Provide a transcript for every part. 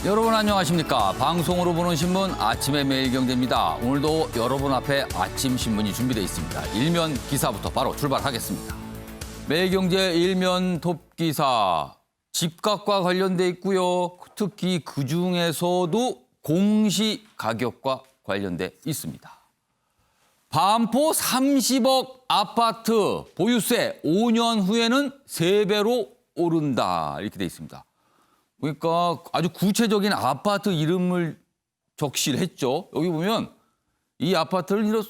여러분 안녕하십니까? 방송으로 보는 신문 아침의 매일경제입니다. 오늘도 여러분 앞에 아침 신문이 준비되어 있습니다. 일면 기사부터 바로 출발하겠습니다. 매일경제 일면 톱 기사 집값과 관련돼 있고요. 특히 그중에서도 공시 가격과 관련돼 있습니다. 반포 30억 아파트 보유세 5년 후에는 3배로 오른다 이렇게 돼 있습니다. 그러니까 아주 구체적인 아파트 이름을 적시를 했죠. 여기 보면 이 아파트를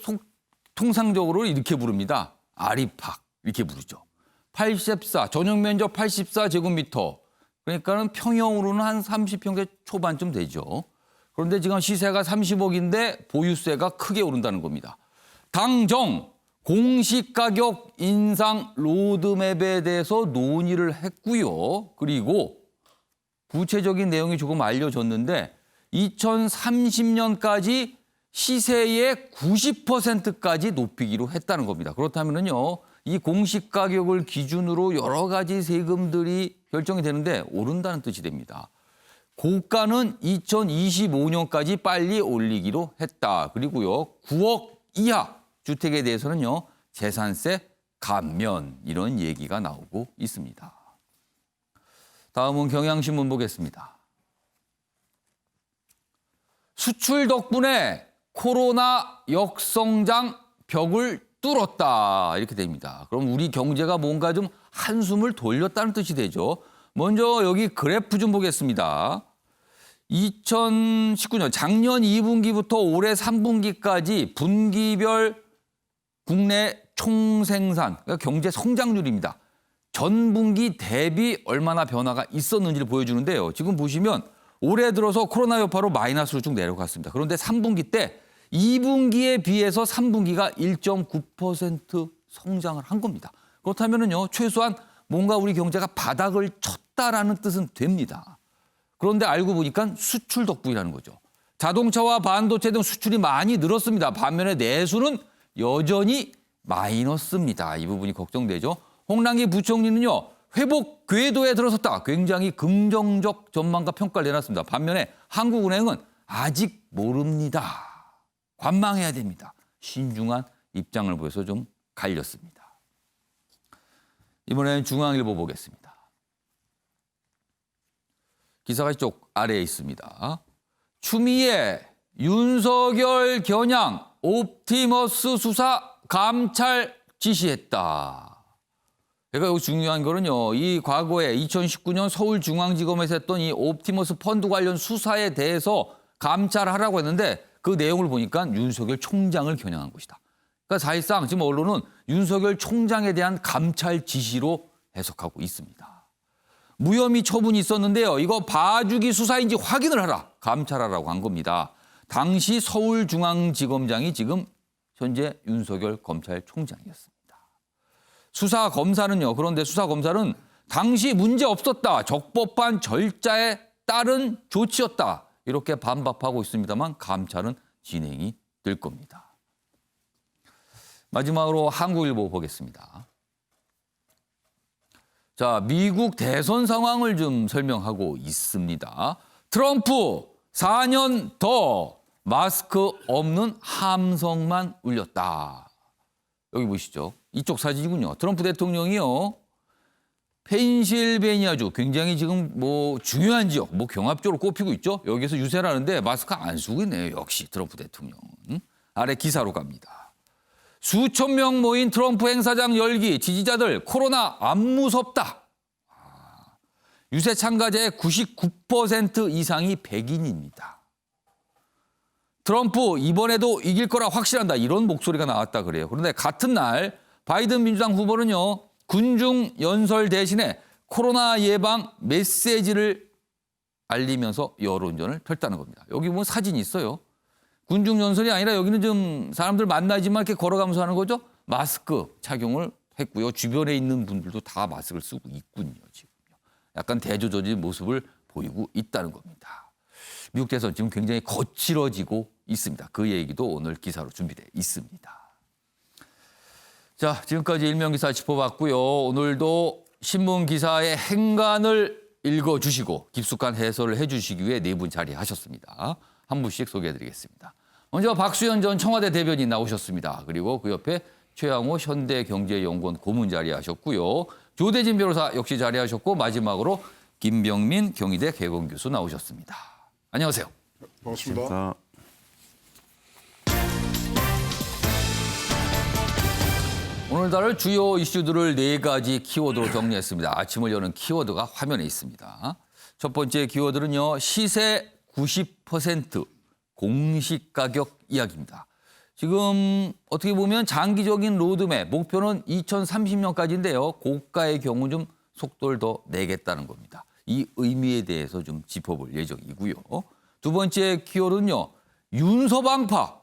통상적으로 이렇게 부릅니다. 아리팍 이렇게 부르죠. 84 전용 면적 84제곱미터. 그러니까는 평형으로는 한 30평대 초반쯤 되죠. 그런데 지금 시세가 30억인데 보유세가 크게 오른다는 겁니다. 당정 공시가격 인상 로드맵에 대해서 논의를 했고요. 그리고 구체적인 내용이 조금 알려졌는데 2030년까지 시세의 90%까지 높이기로 했다는 겁니다. 그렇다면요, 이 공시가격을 기준으로 여러 가지 세금들이 결정이 되는데 오른다는 뜻이 됩니다. 고가는 2025년까지 빨리 올리기로 했다. 그리고요, 9억 이하 주택에 대해서는요, 재산세 감면 이런 얘기가 나오고 있습니다. 다음은 경향신문 보겠습니다. 수출 덕분에 코로나 역성장 벽을 뚫었다 이렇게 됩니다. 그럼 우리 경제가 뭔가 좀 한숨을 돌렸다는 뜻이 되죠. 먼저 여기 그래프 좀 보겠습니다. 2019년 작년 2분기부터 올해 3분기까지 분기별 국내 총생산, 그러니까 경제 성장률입니다. 전분기 대비 얼마나 변화가 있었는지를 보여주는데요. 지금 보시면 올해 들어서 코로나 여파로 마이너스로 쭉 내려갔습니다. 그런데 3분기 때 2분기에 비해서 3분기가 1.9% 성장을 한 겁니다. 그렇다면요, 최소한 뭔가 우리 경제가 바닥을 쳤다라는 뜻은 됩니다. 그런데 알고 보니까 수출 덕분이라는 거죠. 자동차와 반도체 등 수출이 많이 늘었습니다. 반면에 내수는 여전히 마이너스입니다. 이 부분이 걱정되죠. 홍남기 부총리는요, 회복 궤도에 들어섰다. 굉장히 긍정적 전망과 평가를 내놨습니다. 반면에 한국은행은 아직 모릅니다. 관망해야 됩니다. 신중한 입장을 보여서 좀 갈렸습니다. 이번에는 중앙일보 보겠습니다. 기사가 이쪽 아래에 있습니다. 추미애, 윤석열 겨냥, 옵티머스 수사 감찰 지시했다. 그러니까 여기 중요한 거는요, 이 과거에 2019년 서울중앙지검에서 했던 이 옵티머스 펀드 관련 수사에 대해서 감찰하라고 했는데 그 내용을 보니까 윤석열 총장을 겨냥한 것이다. 그러니까 사실상 지금 언론은 윤석열 총장에 대한 감찰 지시로 해석하고 있습니다. 무혐의 처분이 있었는데요. 이거 봐주기 수사인지 확인을 하라. 감찰하라고 한 겁니다. 당시 서울중앙지검장이 지금 현재 윤석열 검찰총장이었습니다. 수사검사는요. 그런데 수사검사는 당시 문제 없었다. 적법한 절차에 따른 조치였다. 이렇게 반박하고 있습니다만 감찰은 진행이 될 겁니다. 마지막으로 한국일보 보겠습니다. 자, 미국 대선 상황을 좀 설명하고 있습니다. 트럼프 4년 더 마스크 없는 함성만 울렸다. 여기 보시죠. 이쪽 사진이군요. 트럼프 대통령이요, 펜실베니아주 굉장히 지금 중요한 지역, 경합적으로 꼽히고 있죠. 여기서 유세를 하는데 마스크 안 쓰고 있네요. 역시 트럼프 대통령. 아래 기사로 갑니다. 수천 명 모인 트럼프 행사장 열기, 지지자들 코로나 안 무섭다. 유세 참가자의 99% 이상이 백인입니다. 트럼프 이번에도 이길 거라 확실한다. 이런 목소리가 나왔다 그래요. 그런데 같은 날 바이든 민주당 후보는요, 군중 연설 대신에 코로나 예방 메시지를 알리면서 여론전을 펼다는 겁니다. 여기 보면 사진이 있어요. 군중 연설이 아니라 여기는 좀 사람들 만나지만 이렇게 걸어가면서 하는 거죠. 마스크 착용을 했고요. 주변에 있는 분들도 다 마스크를 쓰고 있군요. 지금요. 약간 대조적인 모습을 보이고 있다는 겁니다. 미국 대선 지금 굉장히 거칠어지고 있습니다. 그 얘기도 오늘 기사로 준비되어 있습니다. 자, 지금까지 일면 기사 짚어봤고요. 오늘도 신문 기사의 행간을 읽어주시고 깊숙한 해설을 해주시기 위해 네 분 자리하셨습니다. 한 분씩 소개해드리겠습니다. 먼저 박수현 전 청와대 대변인 나오셨습니다. 그리고 그 옆에 최양호 현대경제연구원 고문 자리하셨고요. 조대진 변호사 역시 자리하셨고 마지막으로 김병민 경희대 개공교수 나오셨습니다. 안녕하세요. 반갑습니다. 오늘 다룰 주요 이슈들을 네 가지 키워드로 정리했습니다. 아침을 여는 키워드가 화면에 있습니다. 첫 번째 키워드는요. 시세 90% 공시가격 이야기입니다. 지금 어떻게 보면 장기적인 로드맵, 목표는 2030년까지인데요. 고가의 경우 좀 속도를 더 내겠다는 겁니다. 이 의미에 대해서 좀 짚어볼 예정이고요. 두 번째 키워드는요. 윤서방파.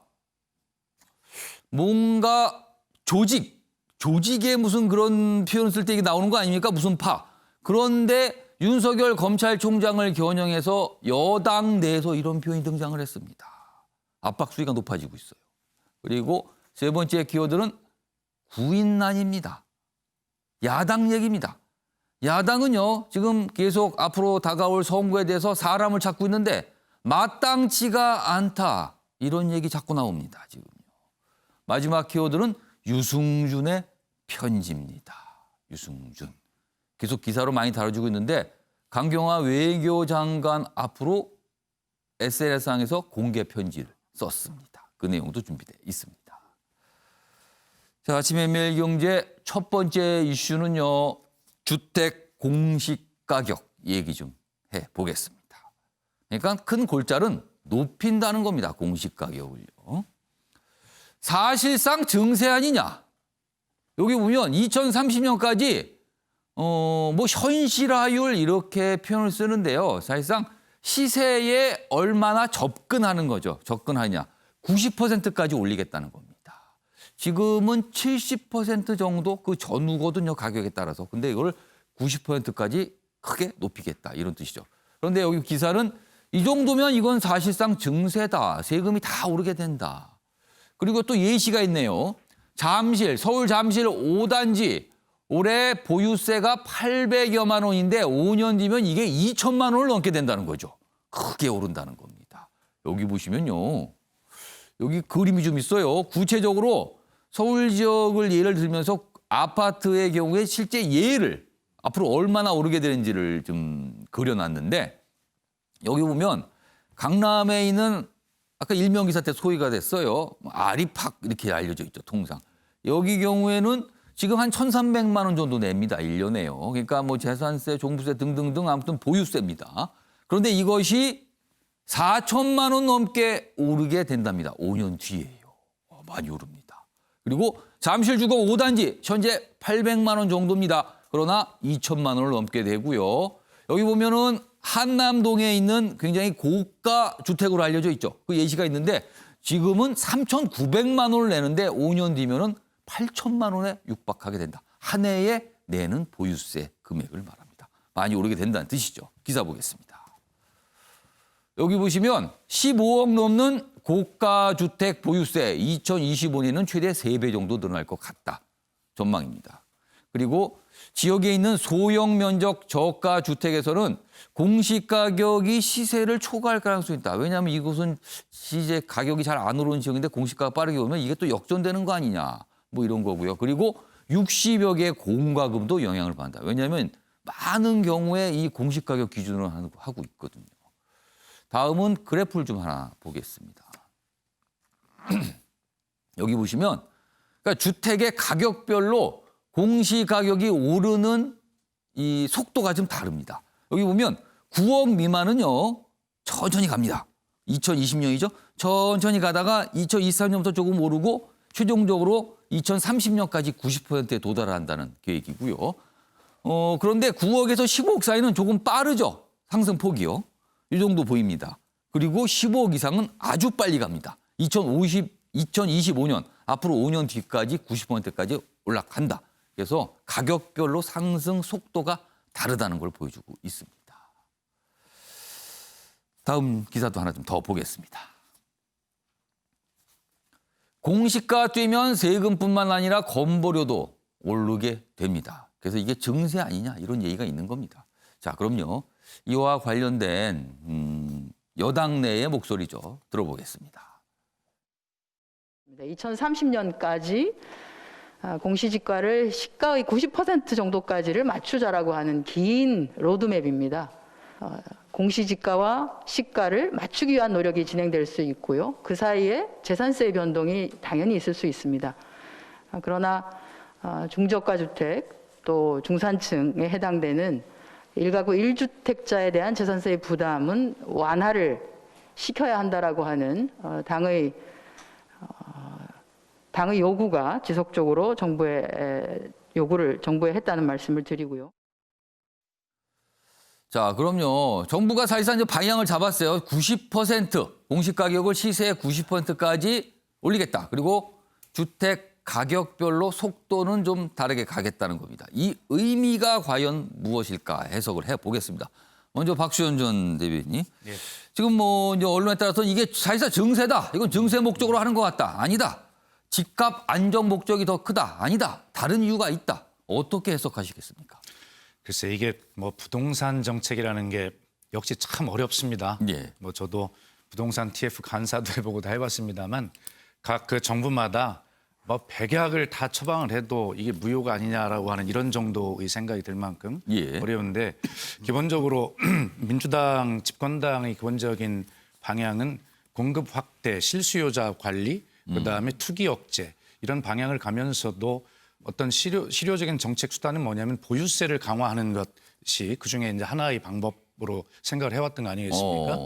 뭔가 조직에 무슨 그런 표현 쓸 때 이게 나오는 거 아닙니까? 무슨 파. 그런데 윤석열 검찰총장을 겨냥해서 여당 내에서 이런 표현이 등장을 했습니다. 압박 수위가 높아지고 있어요. 그리고 세 번째 키워드는 구인난입니다. 야당 얘기입니다. 야당은요, 지금 계속 앞으로 다가올 선거에 대해서 사람을 찾고 있는데 마땅치가 않다. 이런 얘기 자꾸 나옵니다. 지금요. 마지막 키워드는 유승준의 편지입니다. 유승준. 계속 기사로 많이 다뤄지고 있는데 강경화 외교장관 앞으로 SNS상에서 공개 편지를 썼습니다. 그 내용도 준비되어 있습니다. 자, 아침의 매일경제 첫 번째 이슈는요. 주택 공시가격 얘기 좀 해보겠습니다. 그러니까 큰 골자는 높인다는 겁니다. 공시가격을요. 사실상 증세 아니냐. 여기 보면 2030년까지 뭐 현실화율 이렇게 표현을 쓰는데요. 사실상 시세에 얼마나 접근하는 거죠. 접근하냐. 90%까지 올리겠다는 겁니다. 지금은 70% 정도 그 전후거든요. 가격에 따라서. 근데 이걸 90%까지 크게 높이겠다. 이런 뜻이죠. 그런데 여기 기사는 이 정도면 이건 사실상 증세다. 세금이 다 오르게 된다. 그리고 또 예시가 있네요. 서울 잠실 5단지 올해 보유세가 800여만 원인데 5년 뒤면 이게 2천만 원을 넘게 된다는 거죠. 크게 오른다는 겁니다. 여기 보시면요. 여기 그림이 좀 있어요. 구체적으로 서울 지역을 예를 들면서 아파트의 경우에 실제 예를 앞으로 얼마나 오르게 되는지를 좀 그려놨는데 여기 보면 강남에 있는 아까 일명기사 때 소위가 됐어요. 아리팍 이렇게 알려져 있죠. 통상. 여기 경우에는 지금 한 1,300만 원 정도 냅니다. 1년에요. 그러니까 뭐 재산세, 종부세 등등등 아무튼 보유세입니다. 그런데 이것이 4천만 원 넘게 오르게 된답니다. 5년 뒤에요. 많이 오릅니다. 그리고 잠실주거 5단지 현재 800만 원 정도입니다. 그러나 2천만 원을 넘게 되고요. 여기 보면은 한남동에 있는 굉장히 고가 주택으로 알려져 있죠. 그 예시가 있는데 지금은 3,900만 원을 내는데 5년 뒤면은 8천만 원에 육박하게 된다. 한 해에 내는 보유세 금액을 말합니다. 많이 오르게 된다는 뜻이죠. 기사 보겠습니다. 여기 보시면 15억 넘는 고가 주택 보유세 2025년에는 최대 3배 정도 늘어날 것 같다. 전망입니다. 그리고 지역에 있는 소형 면적 저가 주택에서는 공시가격이 시세를 초과할 가능성이 있다. 왜냐하면 이곳은 시세 가격이 잘 안 오르는 지역인데 공시가가 빠르게 오면 이게 또 역전되는 거 아니냐. 뭐 이런 거고요. 그리고 60여 개의 공과금도 영향을 받는다. 왜냐하면 많은 경우에 이 공시가격 기준으로 하고 있거든요. 다음은 그래프를 좀 하나 보겠습니다. 여기 보시면 그러니까 주택의 가격별로 공시가격이 오르는 이 속도가 좀 다릅니다. 여기 보면 9억 미만은요. 천천히 갑니다. 2020년이죠. 천천히 가다가 2023년부터 조금 오르고 최종적으로 2030년까지 90%에 도달한다는 계획이고요. 그런데 9억에서 15억 사이는 조금 빠르죠. 상승폭이요. 이 정도 보입니다. 그리고 15억 이상은 아주 빨리 갑니다. 2025년 앞으로 5년 뒤까지 90%까지 올라간다. 그래서 가격별로 상승 속도가 다르다는 걸 보여주고 있습니다. 다음 기사도 하나 좀 더 보겠습니다. 공시가 뛰면 세금뿐만 아니라 건보료도 오르게 됩니다. 그래서 이게 증세 아니냐 이런 얘기가 있는 겁니다. 자, 그럼요. 이와 관련된 여당 내의 목소리죠. 들어보겠습니다. 2030년까지 공시지가를 시가의 90% 정도까지를 맞추자라고 하는 긴 로드맵입니다. 공시지가와 시가를 맞추기 위한 노력이 진행될 수 있고요. 그 사이에 재산세의 변동이 당연히 있을 수 있습니다. 그러나 중저가 주택 또 중산층에 해당되는 1가구 1주택자에 대한 재산세의 부담은 완화를 시켜야 한다라고 하는 당의 요구가 지속적으로 정부에 했다는 말씀을 드리고요. 자, 그럼요. 정부가 사실상 이제 방향을 잡았어요. 90% 공시가격을 시세의 90%까지 올리겠다. 그리고 주택 가격별로 속도는 좀 다르게 가겠다는 겁니다. 이 의미가 과연 무엇일까 해석을 해보겠습니다. 먼저 박수현 전 대변인님. 예. 지금 뭐 이제 언론에 따라서는 이게 사실상 증세다. 이건 증세 목적으로 하는 것 같다. 아니다. 집값 안정 목적이 더 크다. 아니다. 다른 이유가 있다. 어떻게 해석하시겠습니까? 글쎄 이게 뭐 부동산 정책이라는 게 역시 참 어렵습니다. 예. 뭐 저도 부동산 TF 간사도 해보고 다 해봤습니다만 각 그 정부마다 뭐 백약을 다 처방을 해도 이게 무효가 아니냐라고 하는 이런 정도의 생각이 들 만큼 예. 어려운데 기본적으로 민주당 집권당의 기본적인 방향은 공급 확대, 실수요자 관리, 그다음에 투기 억제 이런 방향을 가면서도 어떤 실효적인 정책 수단은 뭐냐면 보유세를 강화하는 것이 그중에 이제 하나의 방법으로 생각을 해왔던 거 아니겠습니까?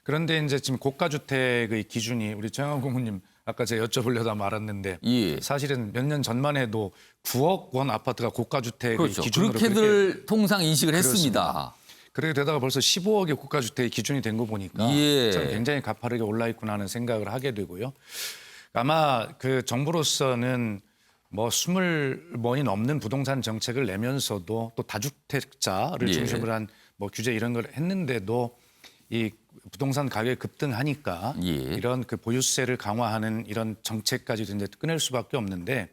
그런데 이제 지금 고가주택의 기준이 우리 정영학 고문님 아까 제가 여쭤보려다 말았는데 예. 사실은 몇 년 전만 해도 9억 원 아파트가 고가주택의 그렇죠. 기준으로 그렇게들 통상 인식을 했습니다. 그렇게 되다가 벌써 15억의 고가주택의 기준이 된 거 보니까 예. 저는 굉장히 가파르게 올라 있구나 하는 생각을 하게 되고요. 아마 그 정부로서는 뭐 20번이 넘는 부동산 정책을 내면서도 또 다주택자를 예. 중심으로 한 뭐 규제 이런 걸 했는데도 이 부동산 가격이 급등하니까 예. 이런 그 보유세를 강화하는 이런 정책까지도 이제 꺼낼 수밖에 없는데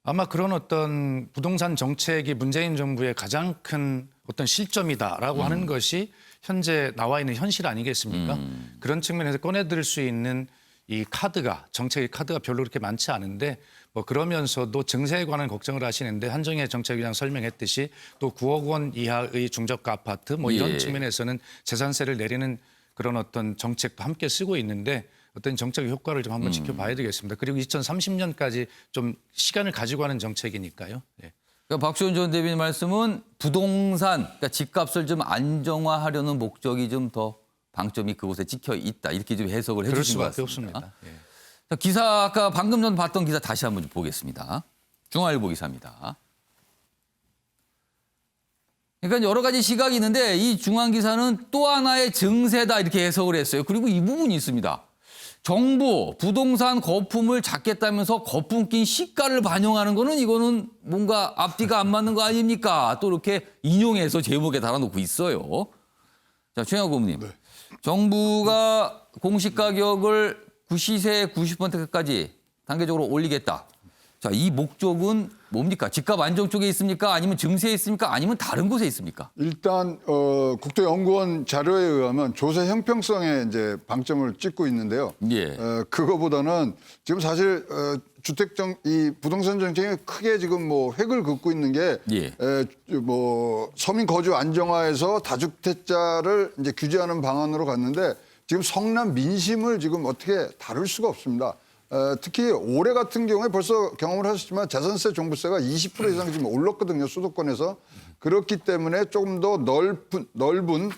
아마 그런 어떤 부동산 정책이 문재인 정부의 가장 큰 어떤 실점이다라고 하는 것이 현재 나와 있는 현실 아니겠습니까? 그런 측면에서 꺼내들 수 있는 이 카드가 정책의 카드가 별로 그렇게 많지 않은데 뭐 그러면서도 증세에 관한 걱정을 하시는데 한정희 정책위원 설명했듯이 또 9억 원 이하의 중저가 아파트 뭐 이런 예. 측면에서는 재산세를 내리는 그런 어떤 정책도 함께 쓰고 있는데 어떤 정책 효과를 좀 한번 지켜봐야 되겠습니다. 그리고 2030년까지 좀 시간을 가지고 하는 정책이니까요. 예. 그러니까 박수현 전 대변인 말씀은 부동산, 그러니까 집값을 좀 안정화하려는 목적이 좀 더 방점이 그곳에 찍혀 있다. 이렇게 좀 해석을 그럴 해주신 것 수밖에 같습니다. 없습니다. 예. 자, 기사 아까 방금 전 봤던 기사 다시 한번 좀 보겠습니다. 중앙일보 기사입니다. 그러니까 여러 가지 시각이 있는데 이 중앙 기사는 또 하나의 증세다 이렇게 해석을 했어요. 그리고 이 부분이 있습니다. 정부 부동산 거품을 잡겠다면서 거품 낀 시가를 반영하는 거는 이거는 뭔가 앞뒤가 안 맞는 거 아닙니까? 또 이렇게 인용해서 제목에 달아놓고 있어요. 자, 최영학 고문님. 네. 정부가 공시가격을 시세의 90%까지 단계적으로 올리겠다. 자, 이 목적은 뭡니까? 집값 안정 쪽에 있습니까? 아니면 증세에 있습니까? 아니면 다른 곳에 있습니까? 일단 국토연구원 자료에 의하면 조세 형평성에 이제 방점을 찍고 있는데요. 예. 그거보다는 지금 사실 이 부동산 정책이 크게 지금 뭐 획을 긋고 있는 게 예. 뭐 서민 거주 안정화에서 다주택자를 이제 규제하는 방안으로 갔는데 지금 성남 민심을 지금 어떻게 다룰 수가 없습니다. 특히 올해 같은 경우에 벌써 경험을 하셨지만 재산세, 종부세가 20% 이상 지금 올랐거든요. 수도권에서. 그렇기 때문에 조금 더 넓은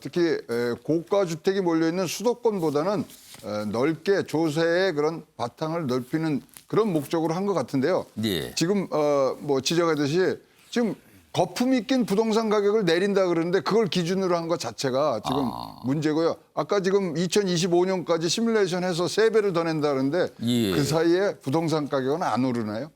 특히 고가 주택이 몰려있는 수도권보다는 넓게 조세의 그런 바탕을 넓히는 그런 목적으로 한 것 같은데요. 예. 지금 뭐 지적하듯이 지금 거품이 낀 부동산 가격을 내린다 그러는데 그걸 기준으로 한 것 자체가 지금 문제고요. 아까 지금 2025년까지 시뮬레이션해서 3배를 더 낸다 그러는데 예. 그 사이에 부동산 가격은 안 오르나요?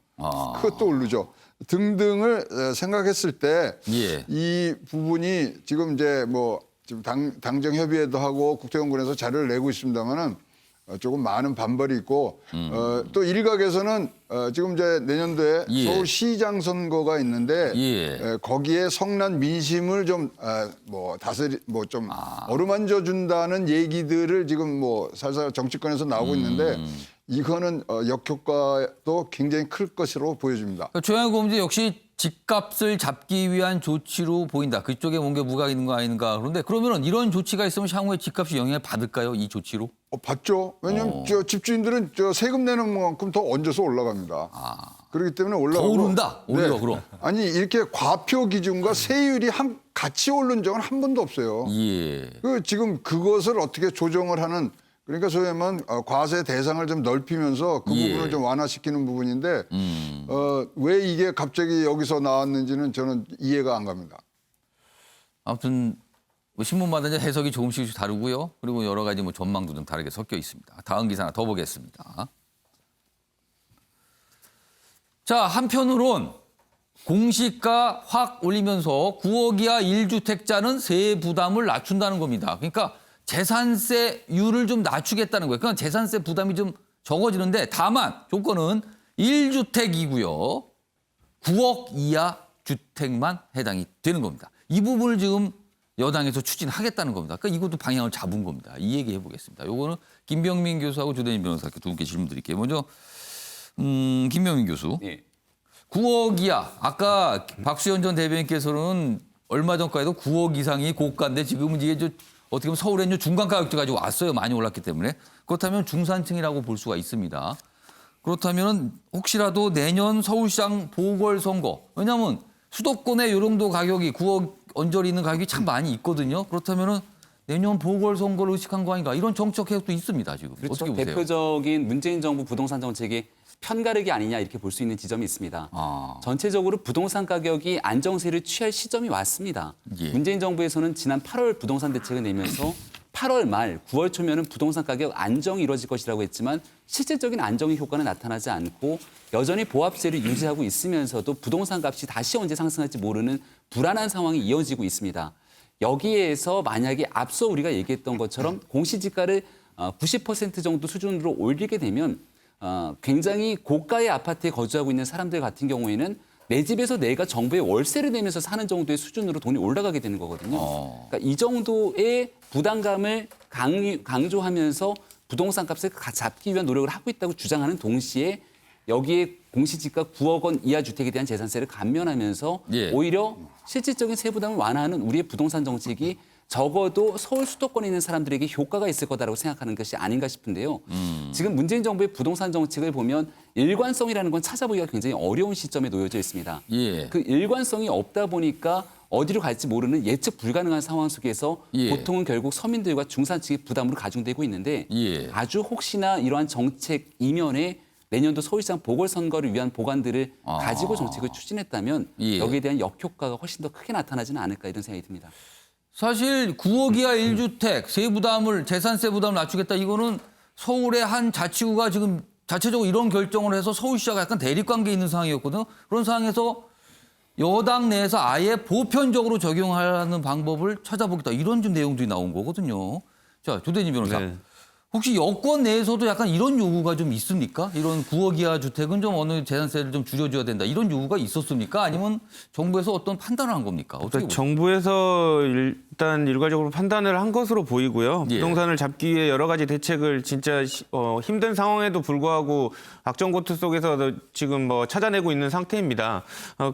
그것도 오르죠. 등등을 생각했을 때 이 예. 부분이 지금 이제 뭐 지금 당정 협의회도 하고 국토연구원에서 자료를 내고 있습니다만은 조금 많은 반발이 있고 또 일각에서는 지금 이제 내년도에 예. 서울시장 선거가 있는데 예. 거기에 성난 민심을 좀 뭐 다스리 뭐 좀 어루만져 준다는 얘기들을 지금 뭐 살살 정치권에서 나오고 있는데 이거는 역효과도 굉장히 클 것으로 보여집니다. 그러니까 조양호 고문지 역시 집값을 잡기 위한 조치로 보인다. 그쪽에 뭔가 무가 있는 거 아닌가. 그런데 그러면 이런 조치가 있으면 향후에 집값이 영향을 받을까요? 이 조치로? 받죠. 왜냐하면 저 집주인들은 저 세금 내는 만큼 더 얹어서 올라갑니다. 그렇기 때문에 올라가고 더 오른다. 오히려 그럼. 아니 이렇게 과표 기준과 세율이 같이 오른 적은 한 번도 없어요. 예. 지금 그것을 어떻게 조정을 하는 그러니까 소위 말하면 과세 대상을 좀 넓히면서 그 예. 부분을 좀 완화시키는 부분인데 왜 이게 갑자기 여기서 나왔는지는 저는 이해가 안 갑니다. 아무튼 뭐 신문마다 이제 해석이 조금씩 다르고요. 그리고 여러 가지 뭐 전망도 좀 다르게 섞여 있습니다. 다음 기사 하나 더 보겠습니다. 자, 한편으론 공시가 확 올리면서 9억 이하 1주택자는 세액 부담을 낮춘다는 겁니다. 그러니까 재산세율을 좀 낮추겠다는 거예요. 그러니까 재산세 부담이 좀 적어지는데 다만 조건은 1주택이고요. 9억 이하 주택만 해당이 되는 겁니다. 이 부분을 지금 여당에서 추진하겠다는 겁니다. 그러니까 이것도 방향을 잡은 겁니다. 이 얘기 해보겠습니다. 요거는 김병민 교수하고 조대인 변호사께 두 분께 질문 드릴게요. 먼저 김병민 교수. 예. 9억 이하. 아까 박수현 전 대변인께서는 얼마 전까지도 9억 이상이 고가인데 지금은 이게 어떻게 보면 서울에는 중간 가격대 가지고 왔어요. 많이 올랐기 때문에. 그렇다면 중산층이라고 볼 수가 있습니다. 그렇다면 혹시라도 내년 서울시장 보궐선거. 왜냐하면 수도권의 요령도 가격이 9억 언저리 있는 가격이 참 많이 있거든요. 그렇다면 내년 보궐선거를 의식한 거 아닌가. 이런 정책 해석도 있습니다. 지금. 그렇죠. 어떻게 보세요? 대표적인 문재인 정부 부동산 정책의 편가르기 아니냐 이렇게 볼 수 있는 지점이 있습니다. 전체적으로 부동산 가격이 안정세를 취할 시점이 왔습니다. 예. 문재인 정부에서는 지난 8월 부동산 대책을 내면서 8월 말 9월 초면은 부동산 가격 안정이 이루어질 것이라고 했지만 실질적인 안정의 효과는 나타나지 않고 여전히 보합세를 유지하고 있으면서도 부동산 값이 다시 언제 상승할지 모르는 불안한 상황이 이어지고 있습니다. 여기에서 만약에 앞서 우리가 얘기했던 것처럼 공시지가를 90% 정도 수준으로 올리게 되면 굉장히 고가의 아파트에 거주하고 있는 사람들 같은 경우에는 내 집에서 내가 정부에 월세를 내면서 사는 정도의 수준으로 돈이 올라가게 되는 거거든요. 그러니까 이 정도의 부담감을 강조하면서 부동산 값을 잡기 위한 노력을 하고 있다고 주장하는 동시에 여기에 공시지가 9억 원 이하 주택에 대한 재산세를 감면하면서 예. 오히려 실질적인 세부담을 완화하는 우리의 부동산 정책이 적어도 서울 수도권에 있는 사람들에게 효과가 있을 거다라고 생각하는 것이 아닌가 싶은데요. 지금 문재인 정부의 부동산 정책을 보면 일관성이라는 건 찾아보기가 굉장히 어려운 시점에 놓여져 있습니다. 예. 그 일관성이 없다 보니까 어디로 갈지 모르는 예측 불가능한 상황 속에서 예. 보통은 결국 서민들과 중산층의 부담으로 가중되고 있는데 예. 아주 혹시나 이러한 정책 이면에 내년도 서울시장 보궐선거를 위한 보관들을 가지고 정책을 추진했다면 예. 여기에 대한 역효과가 훨씬 더 크게 나타나지는 않을까 이런 생각이 듭니다. 사실 9억 이하 1주택 세부담을 재산세 부담을 낮추겠다 이거는 서울의 한 자치구가 지금 자체적으로 이런 결정을 해서 서울시와 약간 대립관계에 있는 상황이었거든요. 그런 상황에서 여당 내에서 아예 보편적으로 적용하는 방법을 찾아보겠다 이런 좀 내용들이 나온 거거든요. 자, 조대진 변호사. 네. 혹시 여권 내에서도 약간 이런 요구가 좀 있습니까? 이런 9억 이하 주택은 좀 어느 재산세를 좀 줄여줘야 된다. 이런 요구가 있었습니까? 아니면 정부에서 어떤 판단을 한 겁니까? 어떻게 그러니까 보세요? 정부에서 일단 일괄적으로 판단을 한 것으로 보이고요. 예. 부동산을 잡기 위해 여러 가지 대책을 진짜 힘든 상황에도 불구하고 악정고투 속에서 지금 찾아내고 있는 상태입니다.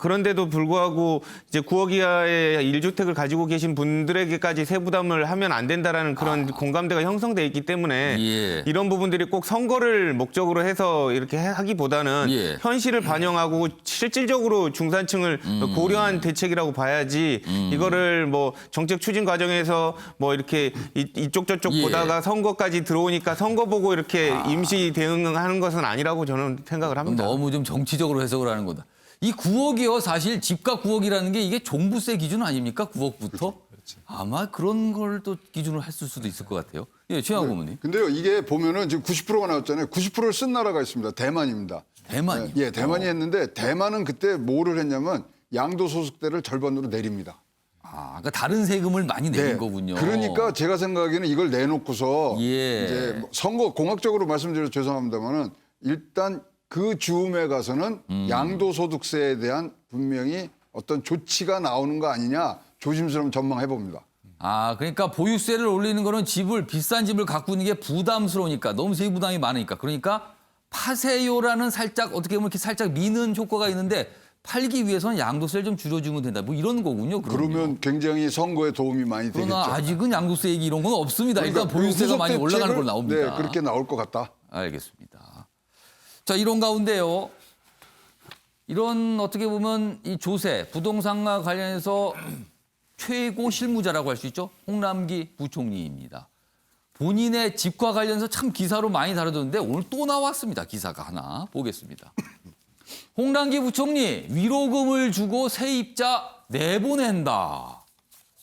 그런데도 불구하고 이제 9억 이하의 1주택을 가지고 계신 분들에게까지 세부담을 하면 안 된다라는 그런 공감대가 형성돼 있기 때문에 예. 이런 부분들이 꼭 선거를 목적으로 해서 이렇게 하기보다는 예. 현실을 반영하고 실질적으로 중산층을 고려한 대책이라고 봐야지 이거를 정책 추진 과정에서 이렇게 이쪽 저쪽 예. 보다가 선거까지 들어오니까 선거 보고 이렇게 임시 대응하는 것은 아니라고 저는 생각을 합니다. 너무 좀 정치적으로 해석을 하는 거다. 이 9억이요. 사실 집값 9억이라는 게 이게 종부세 기준 아닙니까? 9억부터? 아마 그런 걸 또 기준으로 했을 수도 있을 것 같아요. 예, 최양호 의원님. 근데요, 이게 보면은 지금 90%가 나왔잖아요. 90%를 쓴 나라가 있습니다. 대만입니다. 대만이요? 예, 대만이 했는데 대만은 그때 뭐를 했냐면 양도소득세를 절반으로 내립니다. 아, 그러니까 다른 세금을 많이 내는 거군요. 그러니까 제가 생각에는 이걸 내놓고서 예. 이제 뭐 선거 공학적으로 말씀드려 죄송합니다만은 일단 그 즈음에 가서는 양도소득세에 대한 분명히 어떤 조치가 나오는 거 아니냐 조심스러운 전망해 봅니다. 아, 그러니까 보유세를 올리는 거는 비싼 집을 갖고 있는 게 부담스러우니까 너무 세부 부담이 많으니까 그러니까 파세요라는 살짝 어떻게 보면 이렇게 살짝 미는 효과가 있는데 팔기 위해서는 양도세를 좀 줄여주면 된다. 뭐 이런 거군요. 그러면 굉장히 선거에 도움이 많이 되겠죠. 그러나 아직은 양도세 얘기 이런 건 없습니다. 일단 그러니까 보유세가 후속 많이 올라가는 걸로 나옵니다. 네, 그렇게 나올 것 같다. 알겠습니다. 자, 이런 가운데요. 이런 어떻게 보면 이 조세, 부동산과 관련해서 최고 실무자라고 할 수 있죠. 홍남기 부총리입니다. 본인의 집과 관련해서 참 기사로 많이 다뤄졌는데 오늘 또 나왔습니다. 기사가 하나 보겠습니다. 홍남기 부총리 위로금을 주고 세입자 내보낸다.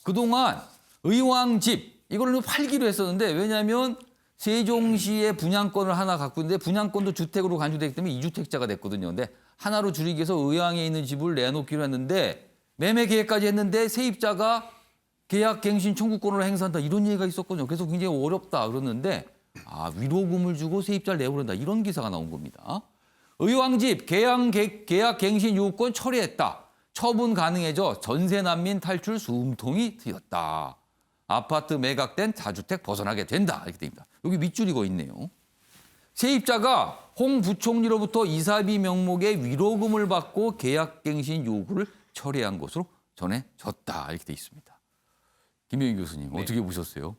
그동안 의왕집 이거를 팔기로 했었는데 왜냐하면 세종시에 분양권을 하나 갖고 있는데 분양권도 주택으로 간주되기 때문에 2주택자가 됐거든요. 근데 하나로 줄이기 위해서 의왕에 있는 집을 내놓기로 했는데 매매 계획까지 했는데 세입자가 계약 갱신 청구권을 행사한다 이런 얘기가 있었거든요. 그래서 굉장히 어렵다 그러는데 위로금을 주고 세입자를 내보낸다 이런 기사가 나온 겁니다. 의왕집 계약 갱신 요구권 처리했다. 처분 가능해져 전세 난민 탈출 숨통이 트였다. 아파트 매각된 다주택 벗어나게 된다. 이렇게 됩니다. 여기 밑줄이 거 있네요. 세입자가 홍 부총리로부터 이사비 명목의 위로금을 받고 계약갱신 요구를 처리한 것으로 전해졌다. 이렇게 돼 있습니다. 김영희 교수님 어떻게 보셨어요?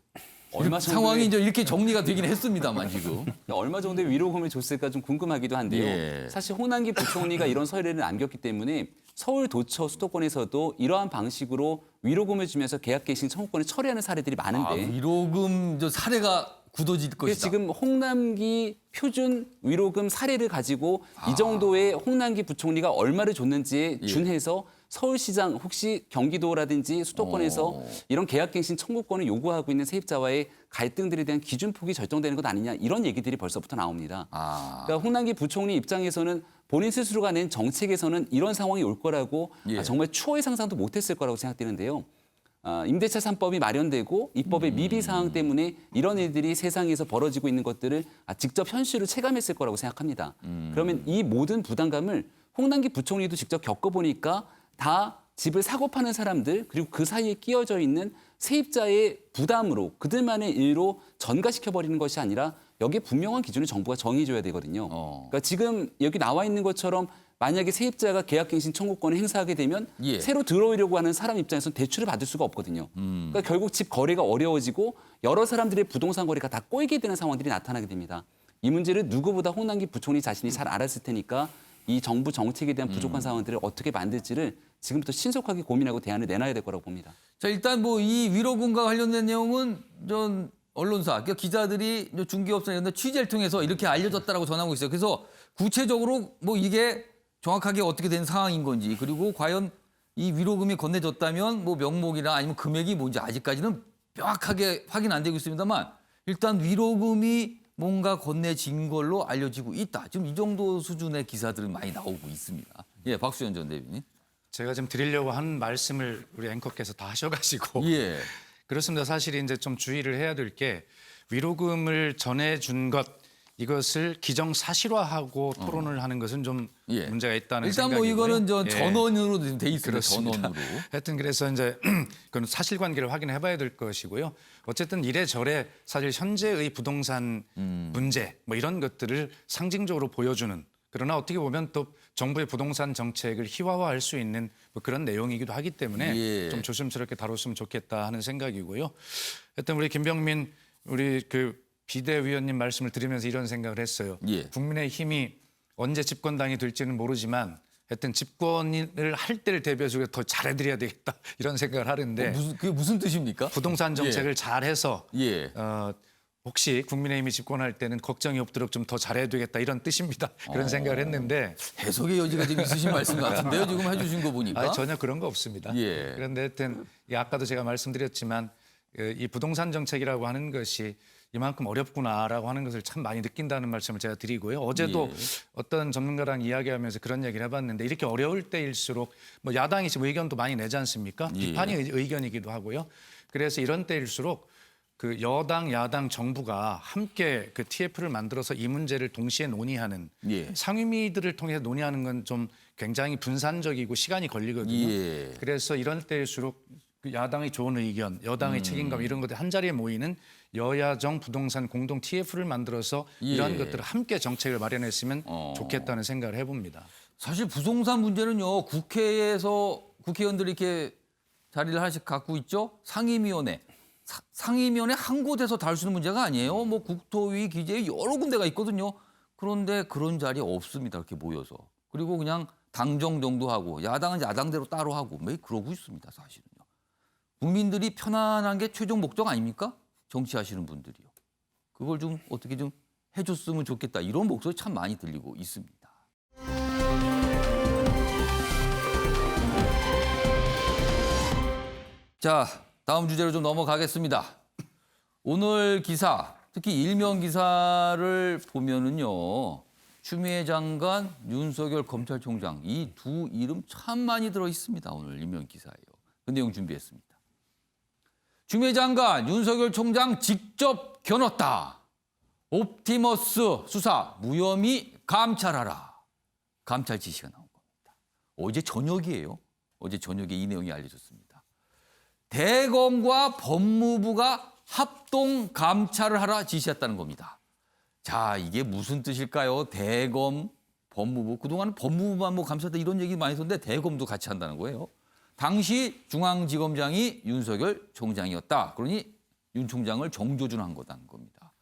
얼마 정도의- 상황이 이제 이렇게 정리가 되긴 했습니다만 지금. 얼마 정도의 위로금을 줬을까 좀 궁금하기도 한데요. 예. 사실 홍남기 부총리가 이런 서류를 남겼기 때문에 서울도처 수도권에서도 이러한 방식으로 위로금을 주면서 계약갱신 청구권을 처리하는 사례들이 많은데 위로금 사례가 굳어질 그래서 것이다. 지금 홍남기 표준 위로금 사례를 가지고 이 정도의 홍남기 부총리가 얼마를 줬는지에 준해서 서울시장 혹시 경기도라든지 수도권에서 이런 계약갱신 청구권을 요구하고 있는 세입자와의 갈등들에 대한 기준폭이 결정되는 것 아니냐 이런 얘기들이 벌써부터 나옵니다. 그러니까 홍남기 부총리 입장에서는 본인 스스로가 낸 정책에서는 이런 상황이 올 거라고 정말 추호의 상상도 못했을 거라고 생각되는데요. 임대차 3법이 마련되고 입법의 미비 사항 때문에 이런 일들이 세상에서 벌어지고 있는 것들을 직접 현실을 체감했을 거라고 생각합니다. 그러면 이 모든 부담감을 홍남기 부총리도 직접 겪어보니까 다 집을 사고 파는 사람들 그리고 그 사이에 끼어져 있는 세입자의 부담으로 그들만의 일로 전가시켜버리는 것이 아니라 여기에 분명한 기준을 정부가 정해줘야 되거든요. 그러니까 지금 여기 나와 있는 것처럼 만약에 세입자가 계약갱신 청구권을 행사하게 되면 새로 들어오려고 하는 사람 입장에서는 대출을 받을 수가 없거든요. 그러니까 결국 집 거래가 어려워지고 여러 사람들의 부동산 거래가 다 꼬이게 되는 상황들이 나타나게 됩니다. 이 문제를 누구보다 홍남기 부총리 자신이 잘 알았을 테니까 이 정부 정책에 대한 부족한 상황들을 어떻게 만들지를 지금부터 신속하게 고민하고 대안을 내놔야 될 거라고 봅니다. 자, 일단 이 위로금과 관련된 내용은 전 언론사, 그러니까 기자들이 중개업체 이런 데 취재를 통해서 이렇게 알려졌다라고 전하고 있어요. 그래서 구체적으로 이게 정확하게 어떻게 된 상황인 건지 그리고 과연 이 위로금이 건네졌다면 명목이나 아니면 금액이 뭔지 아직까지는 명확하게 확인 안 되고 있습니다만 일단 위로금이 뭔가 건네진 걸로 알려지고 있다. 지금 이 정도 수준의 기사들은 많이 나오고 있습니다. 예, 박수현 전 대변인. 제가 지금 드리려고 한 말씀을 우리 앵커께서 다 하셔가지고 예. 그렇습니다. 사실 이제 좀 주의를 해야 될 게 위로금을 전해준 것 이것을 기정사실화하고 토론을 하는 것은 좀 문제가 있다는 일단 생각이고요. 이거는 전원으로 돼 있습니다. 그렇습니다. 전원으로. 하여튼 그래서 이제 그건 사실관계를 확인해 봐야 될 것이고요. 어쨌든 이래저래 사실 현재의 부동산 문제 이런 것들을 상징적으로 보여주는 그러나 어떻게 보면 또 정부의 부동산 정책을 희화화할 수 있는 그런 내용이기도 하기 때문에 좀 조심스럽게 다뤘으면 좋겠다 하는 생각이고요. 하여튼 우리 김병민 우리 비대위원님 말씀을 들으면서 이런 생각을 했어요. 국민의힘이 언제 집권당이 될지는 모르지만 하여튼 집권을 할 때를 대비해서 더 잘해드려야 되겠다 이런 생각을 하는데 그게 무슨 뜻입니까? 부동산 정책을 잘해서 예. 혹시 국민의힘이 집권할 때는 걱정이 없도록 좀 더 잘해야 되겠다 이런 뜻입니다. 그런 생각을 했는데 해석의 여지가 좀 있으신 말씀 같은데요. 지금 해주신 거 보니까. 전혀 그런 거 없습니다. 그런데 하여튼 아까도 제가 말씀드렸지만 이 부동산 정책이라고 하는 것이 이만큼 어렵구나라고 하는 것을 참 많이 느낀다는 말씀을 제가 드리고요. 어제도 어떤 전문가랑 이야기하면서 그런 얘기를 해봤는데 이렇게 어려울 때일수록 뭐 야당이 지금 의견도 많이 내지 않습니까? 비판이 의견이기도 하고요. 그래서 이런 때일수록 그 여당, 야당, 정부가 함께 그 TF를 만들어서 이 문제를 동시에 논의하는 상임위들을 통해서 논의하는 건 좀 굉장히 분산적이고 시간이 걸리거든요. 그래서 이런 때일수록 그 야당의 좋은 의견, 여당의 책임감 이런 것들 한 자리에 모이는 여야정 부동산 공동 TF를 만들어서 이런 것들을 함께 정책을 마련했으면 좋겠다는 생각을 해봅니다. 사실 부동산 문제는요. 국회에서 국회의원들이 이렇게 자리를 하나씩 갖고 있죠. 상임위원회. 상임위원회 한 곳에서 다룰 수 있는 문제가 아니에요. 뭐 국토위, 기재위 여러 군데가 있거든요. 그런데 그런 자리 없습니다. 이렇게 모여서. 그리고 그냥 당정 정도 하고 야당은 야당대로 따로 하고 뭐 그러고 있습니다. 사실은요. 국민들이 편안한 게 최종 목적 아닙니까? 정치하시는 분들이요. 그걸 좀 어떻게 좀 해줬으면 좋겠다. 이런 목소리 참 많이 들리고 있습니다. 자, 다음 주제로 좀 넘어가겠습니다. 오늘 기사, 특히 일면 기사를 보면은요. 추미애 장관, 윤석열 검찰총장 이 두 이름 참 많이 들어 있습니다. 오늘 일면 기사예요. 그 내용 준비했습니다. 추미애 장관, 윤석열 총장 직접 겨눴다. 옵티머스 수사 무혐의 감찰하라. 감찰 지시가 나온 겁니다. 어제 저녁이에요. 어제 저녁에 이 내용이 알려졌습니다. 대검과 법무부가 합동 감찰을 하라 지시했다는 겁니다. 자, 이게 무슨 뜻일까요? 대검, 법무부. 그동안 법무부만 뭐 감찰했다 이런 얘기 많이 했었는데 대검도 같이 한다는 거예요. 당시 중앙지검장이 윤석열 총장이었다. 그러니 윤 총장을 정조준한 거다는 겁니다.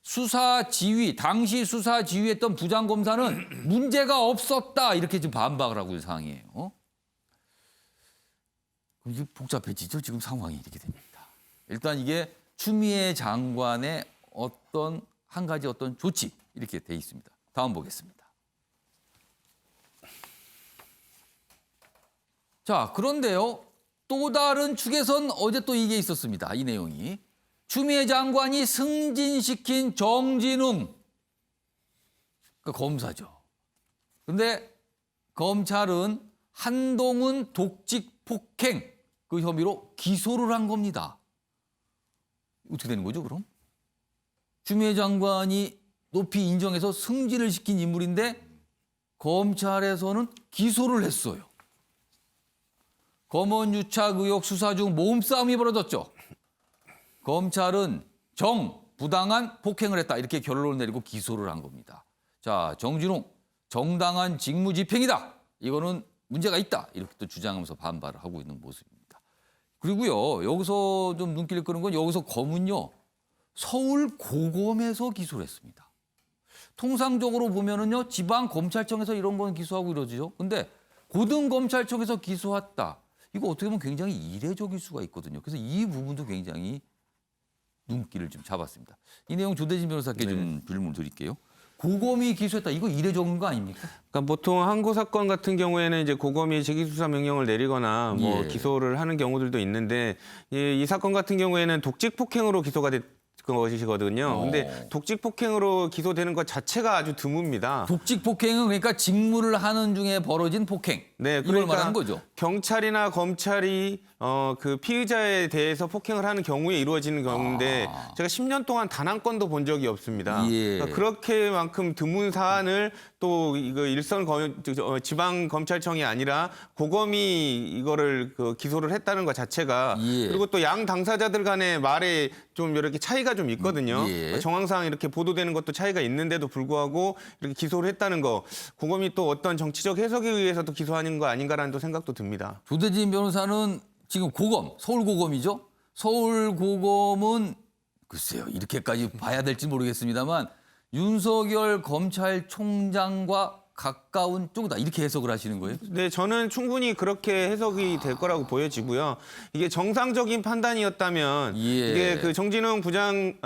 수사 지휘, 당시 수사 지휘했던 부장검사는 문제가 없었다. 이렇게 지금 반박을 하고 있는 상황이에요. 이게 복잡해지죠. 지금 상황이 이렇게 됩니다. 일단 이게 추미애 장관의 어떤 한 가지 어떤 조치 이렇게 돼 있습니다. 다음 보겠습니다. 자, 그런데요. 또 다른 축에선 어제 또 이게 있었습니다. 이 내용이. 추미애 장관이 승진시킨 정진웅. 그 검사죠. 그런데 검찰은 한동훈 독직 폭행 그 혐의로 기소를 한 겁니다. 어떻게 되는 거죠, 그럼? 추미애 장관이 높이 인정해서 승진을 시킨 인물인데 검찰에서는 기소를 했어요. 검언유착 의혹 수사 중 몸싸움이 벌어졌죠. 검찰은 부당한 폭행을 했다. 이렇게 결론을 내리고 기소를 한 겁니다. 자, 정진웅 정당한 직무집행이다. 이거는 문제가 있다. 이렇게 또 주장하면서 반발을 하고 있는 모습입니다. 그리고요. 여기서 좀 눈길을 끄는 건 여기서 검은요. 서울 고검에서 기소를 했습니다. 통상적으로 보면은요. 지방검찰청에서 이런 건 기소하고 이러지요. 근데 고등검찰청에서 기소했다. 이거 어떻게 보면 굉장히 이례적일 수가 있거든요. 그래서 이 부분도 굉장히 눈길을 좀 잡았습니다. 이 내용 조대진 변호사께 좀 질문 드릴게요. 고검이 기소했다. 이거 이례적인 거 아닙니까? 그러니까 보통 항고 사건 같은 경우에는 이제 고검이 재기수사 명령을 내리거나 뭐 기소를 하는 경우들도 있는데 이 사건 같은 경우에는 독직 폭행으로 기소가 됐 것이거든요. 근데 독직 폭행으로 기소되는 것 자체가 아주 드뭅니다. 독직 폭행은 그러니까 직무를 하는 중에 벌어진 폭행. 네, 이걸 그러니까 말하는 거죠. 경찰이나 검찰이 그 피의자에 대해서 폭행을 하는 경우에 이루어지는 경우인데 제가 10년 동안 단 한 건도 본 적이 없습니다. 그러니까 그렇게만큼 드문 사안을 또 이거 지방 검찰청이 아니라 고검이 이거를 기소를 했다는 것 자체가 그리고 또 양 당사자들 간의 말에 좀 이렇게 차이가 좀 있거든요. 정황상 이렇게 보도되는 것도 차이가 있는데도 불구하고 이렇게 기소를 했다는 거 고검이 또 어떤 정치적 해석에 의해서도 기소하는 거 아닌가라는 또 생각도 듭니다. 조대진 변호사는 지금 고검, 서울고검이죠. 서울고검은 글쎄요. 이렇게까지 봐야 될지 모르겠습니다만 윤석열 검찰총장과 가까운 쪽이다. 이렇게 해석을 하시는 거예요? 네, 저는 충분히 그렇게 해석이 될 거라고 보여지고요. 이게 정상적인 판단이었다면 이게 그 정진웅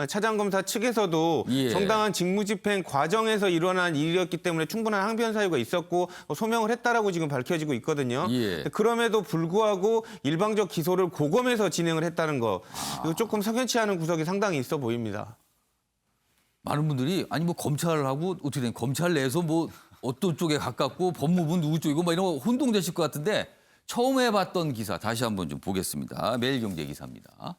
차장검사 측에서도 정당한 직무집행 과정에서 일어난 일이었기 때문에 충분한 항변 사유가 있었고 소명을 했다라고 지금 밝혀지고 있거든요. 그럼에도 불구하고 일방적 기소를 고검에서 진행을 했다는 거 이거 조금 석연치 않은 구석이 상당히 있어 보입니다. 많은 분들이 아니 뭐 검찰하고 어떻게 된 검찰 내에서 뭐 어떤 쪽에 가깝고 법무부는 누구 쪽이고 막 이런 거 혼동되실 것 같은데 처음에 봤던 기사 다시 한번 좀 보겠습니다. 매일경제 기사입니다.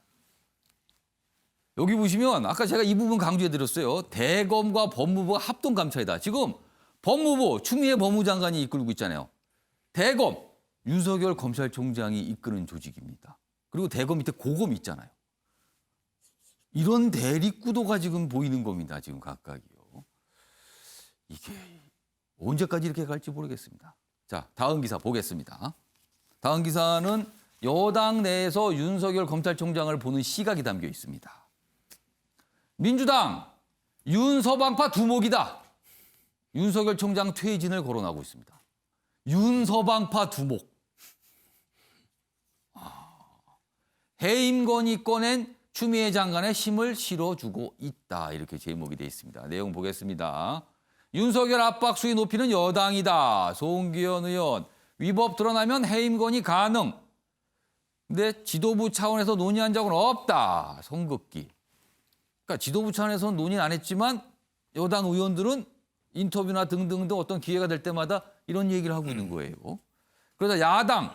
여기 보시면 아까 제가 이 부분 강조해드렸어요. 대검과 법무부가 합동 감찰이다. 지금 법무부 추미애 법무장관이 이끌고 있잖아요. 대검 윤석열 검찰총장이 이끄는 조직입니다. 그리고 대검 밑에 고검이 있잖아요. 이런 대립구도가 지금 보이는 겁니다. 지금 각각이요. 이게 언제까지 이렇게 갈지 모르겠습니다. 자, 다음 기사 보겠습니다. 다음 기사는 여당 내에서 윤석열 검찰총장을 보는 시각이 담겨 있습니다. 민주당 윤서방파 두목이다. 윤석열 총장 퇴진을 거론하고 있습니다. 윤서방파 두목. 해임 건의권엔 추미애 장관의 힘을 실어주고 있다. 이렇게 제목이 되어 있습니다. 내용 보겠습니다. 윤석열 압박 수위 높이는 여당이다. 송기현 의원. 위법 드러나면 해임 건의 가능. 근데 지도부 차원에서 논의한 적은 없다. 성급기. 그러니까 지도부 차원에서는 논의는 안 했지만 여당 의원들은 인터뷰나 등등등 어떤 기회가 될 때마다 이런 얘기를 하고 있는 거예요. 그러다 야당